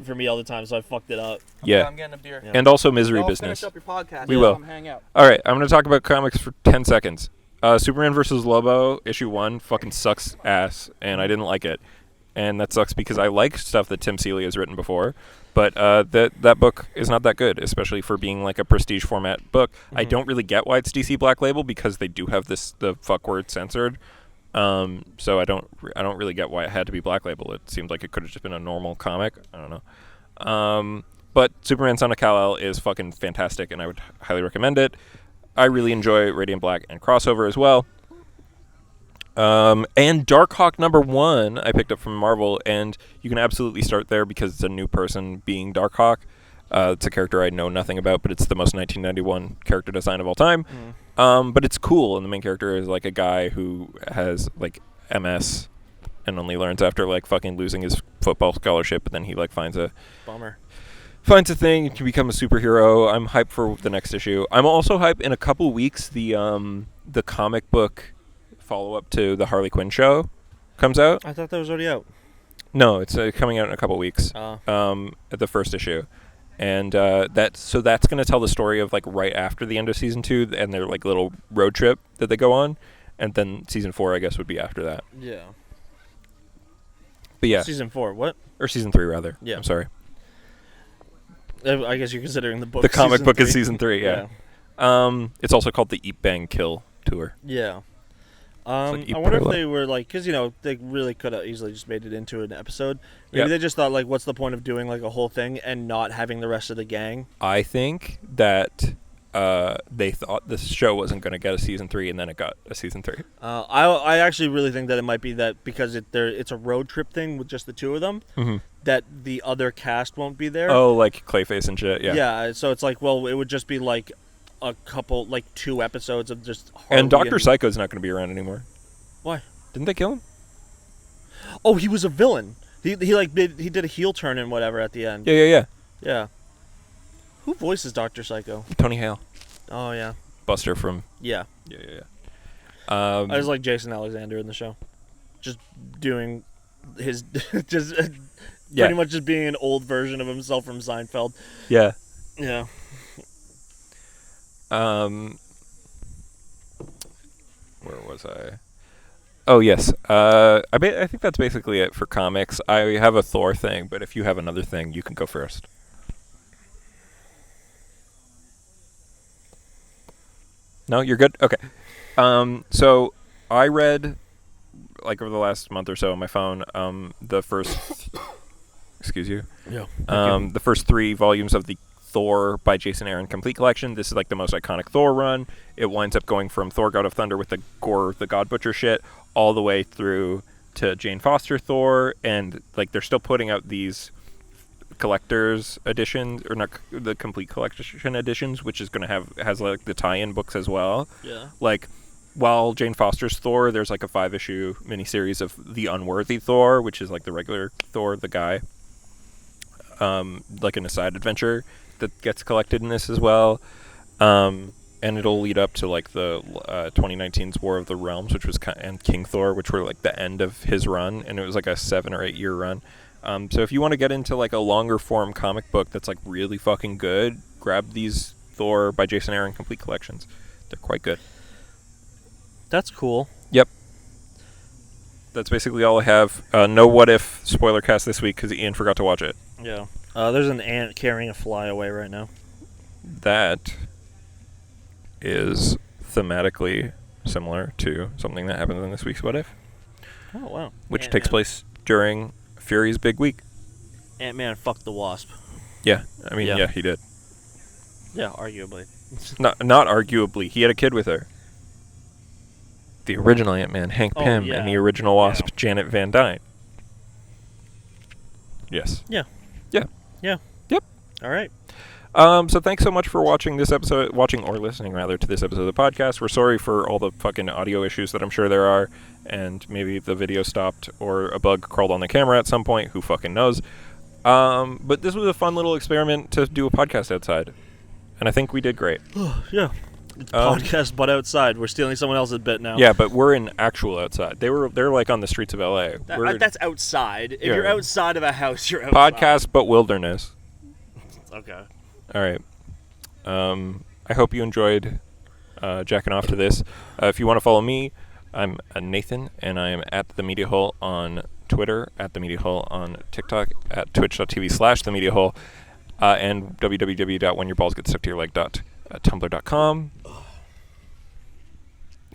for me all the time, so I fucked it up. Yeah. I'm getting a beer. Yeah. And also Misery Y'all Business. finish up your podcast. We Yeah, will. Come hang out. All right, I'm going to talk about comics for 10 seconds. Superman vs. Lobo, issue 1, fucking sucks ass, and I didn't like it. And that sucks because I like stuff that Tim Seeley has written before, but that book is not that good, especially for being like a prestige format book. I don't really get why it's DC Black Label because they do have the fuck word censored. So I don't really get why it had to be Black Label. It seemed like it could have just been a normal comic. I don't know. But Superman Son of Kal-El is fucking fantastic, and I would highly recommend it. I really enjoy Radiant Black and Crossover as well. And Darkhawk #1 I picked up from Marvel, and you can absolutely start there because it's a new person being Darkhawk. It's a character I know nothing about, but it's the most 1991 character design of all time. But it's cool, and the main character is like a guy who has like MS and only learns after like fucking losing his football scholarship, but then he like finds a thing to become a superhero. I'm hyped for the next issue. I'm also hyped in a couple weeks the comic book follow-up to the Harley Quinn show comes out. I thought that was already out. No, it's coming out in a couple weeks. At the first issue. And that's going to tell the story of like right after the end of season 2 and their like little road trip that they go on, and then season 4 I guess would be after that. Yeah. But yeah. Season 4, what? Or season 3 rather. Yeah. I'm sorry. I guess you're considering the book. The comic book 3. is season 3, yeah. It's also called the Eat Bang Kill tour. Yeah. Like I wonder if they were like, because they really could have easily just made it into an episode. Maybe they just thought like, what's the point of doing like a whole thing and not having the rest of the gang? I think that they thought this show wasn't going to get a season 3, and then it got a season 3. I actually really think that it might be that because it's a road trip thing with just the two of them, that the other cast won't be there. Oh, like Clayface and shit. Yeah. Yeah. So it's like, well, it would just be like a couple, like 2 episodes of just Harley and Dr. Psycho's not going to be around anymore. Why? Didn't they kill him? Oh, he was a villain. He did a heel turn and whatever at the end. Yeah. Who voices Dr. Psycho? Tony Hale. Oh yeah. Buster from. Yeah. Yeah. I just like Jason Alexander in the show, just doing his just pretty much just being an old version of himself from Seinfeld. Yeah. Yeah. Where was I? Oh yes. I think that's basically it for comics. I have a Thor thing, but if you have another thing, you can go first. No, you're good? Okay. So I read, like over the last month or so on my phone, the first... excuse you? Yeah. The first 3 volumes of the Thor by Jason Aaron complete collection. This is like the most iconic Thor run. It winds up going from Thor God of Thunder with the Gore the God Butcher shit all the way through to Jane Foster Thor, and like they're still putting out these collector's editions, or not the complete collection editions, which is going to has like the tie-in books as well. Yeah. Like while Jane Foster's Thor, there's like a 5-issue miniseries of the Unworthy Thor, which is like the regular Thor, the guy. Like an aside adventure that gets collected in this as well. And it'll lead up to like the 2019's War of the Realms, which was and King Thor, which were like the end of his run, and it was like a 7 or 8 year run. So if you want to get into like a longer form comic book that's like really fucking good, grab these Thor by Jason Aaron complete collections. They're quite good. That's cool. Yep. That's basically all I have. No What If spoiler cast this week because Ian forgot to watch it. Yeah. There's an ant carrying a fly away right now. That is thematically similar to something that happens in this week's What If. Oh, wow. Which takes place during Fury's big week. Ant-Man fucked the Wasp. Yeah. I mean, yeah, he did. Yeah, arguably. Not arguably. He had a kid with her. The original Ant-Man, Hank Pym, and the original Wasp, Janet Van Dyne. Yes. Yeah. Yeah. Yeah. Yep. All right. So thanks so much for watching this episode, or listening rather to this episode of the podcast. We're sorry for all the fucking audio issues that I'm sure there are, and maybe the video stopped or a bug crawled on the camera at some point. Who fucking knows? But this was a fun little experiment to do a podcast outside, and I think we did great. Yeah. Podcast, but outside. We're stealing someone else's bit now. Yeah, but we're in actual outside. They're like on the streets of LA. That's outside. If you're outside of a house, you're outside. Podcast, but wilderness. Okay. All right. I hope you enjoyed jacking off to this. If you want to follow me, I'm Nathan, and I am at The Media Hole on Twitter, at The Media Hole on TikTok, at twitch.tv/TheMediaHole, and www.whenyourballs.get stuck to your leg.tumblr.com.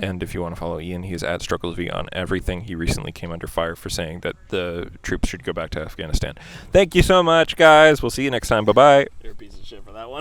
And if you want to follow Ian, he is at StrugglesV on everything. He recently came under fire for saying that the troops should go back to Afghanistan. Thank you so much, guys. We'll see you next time. Bye-bye. You're a piece of shit for that one.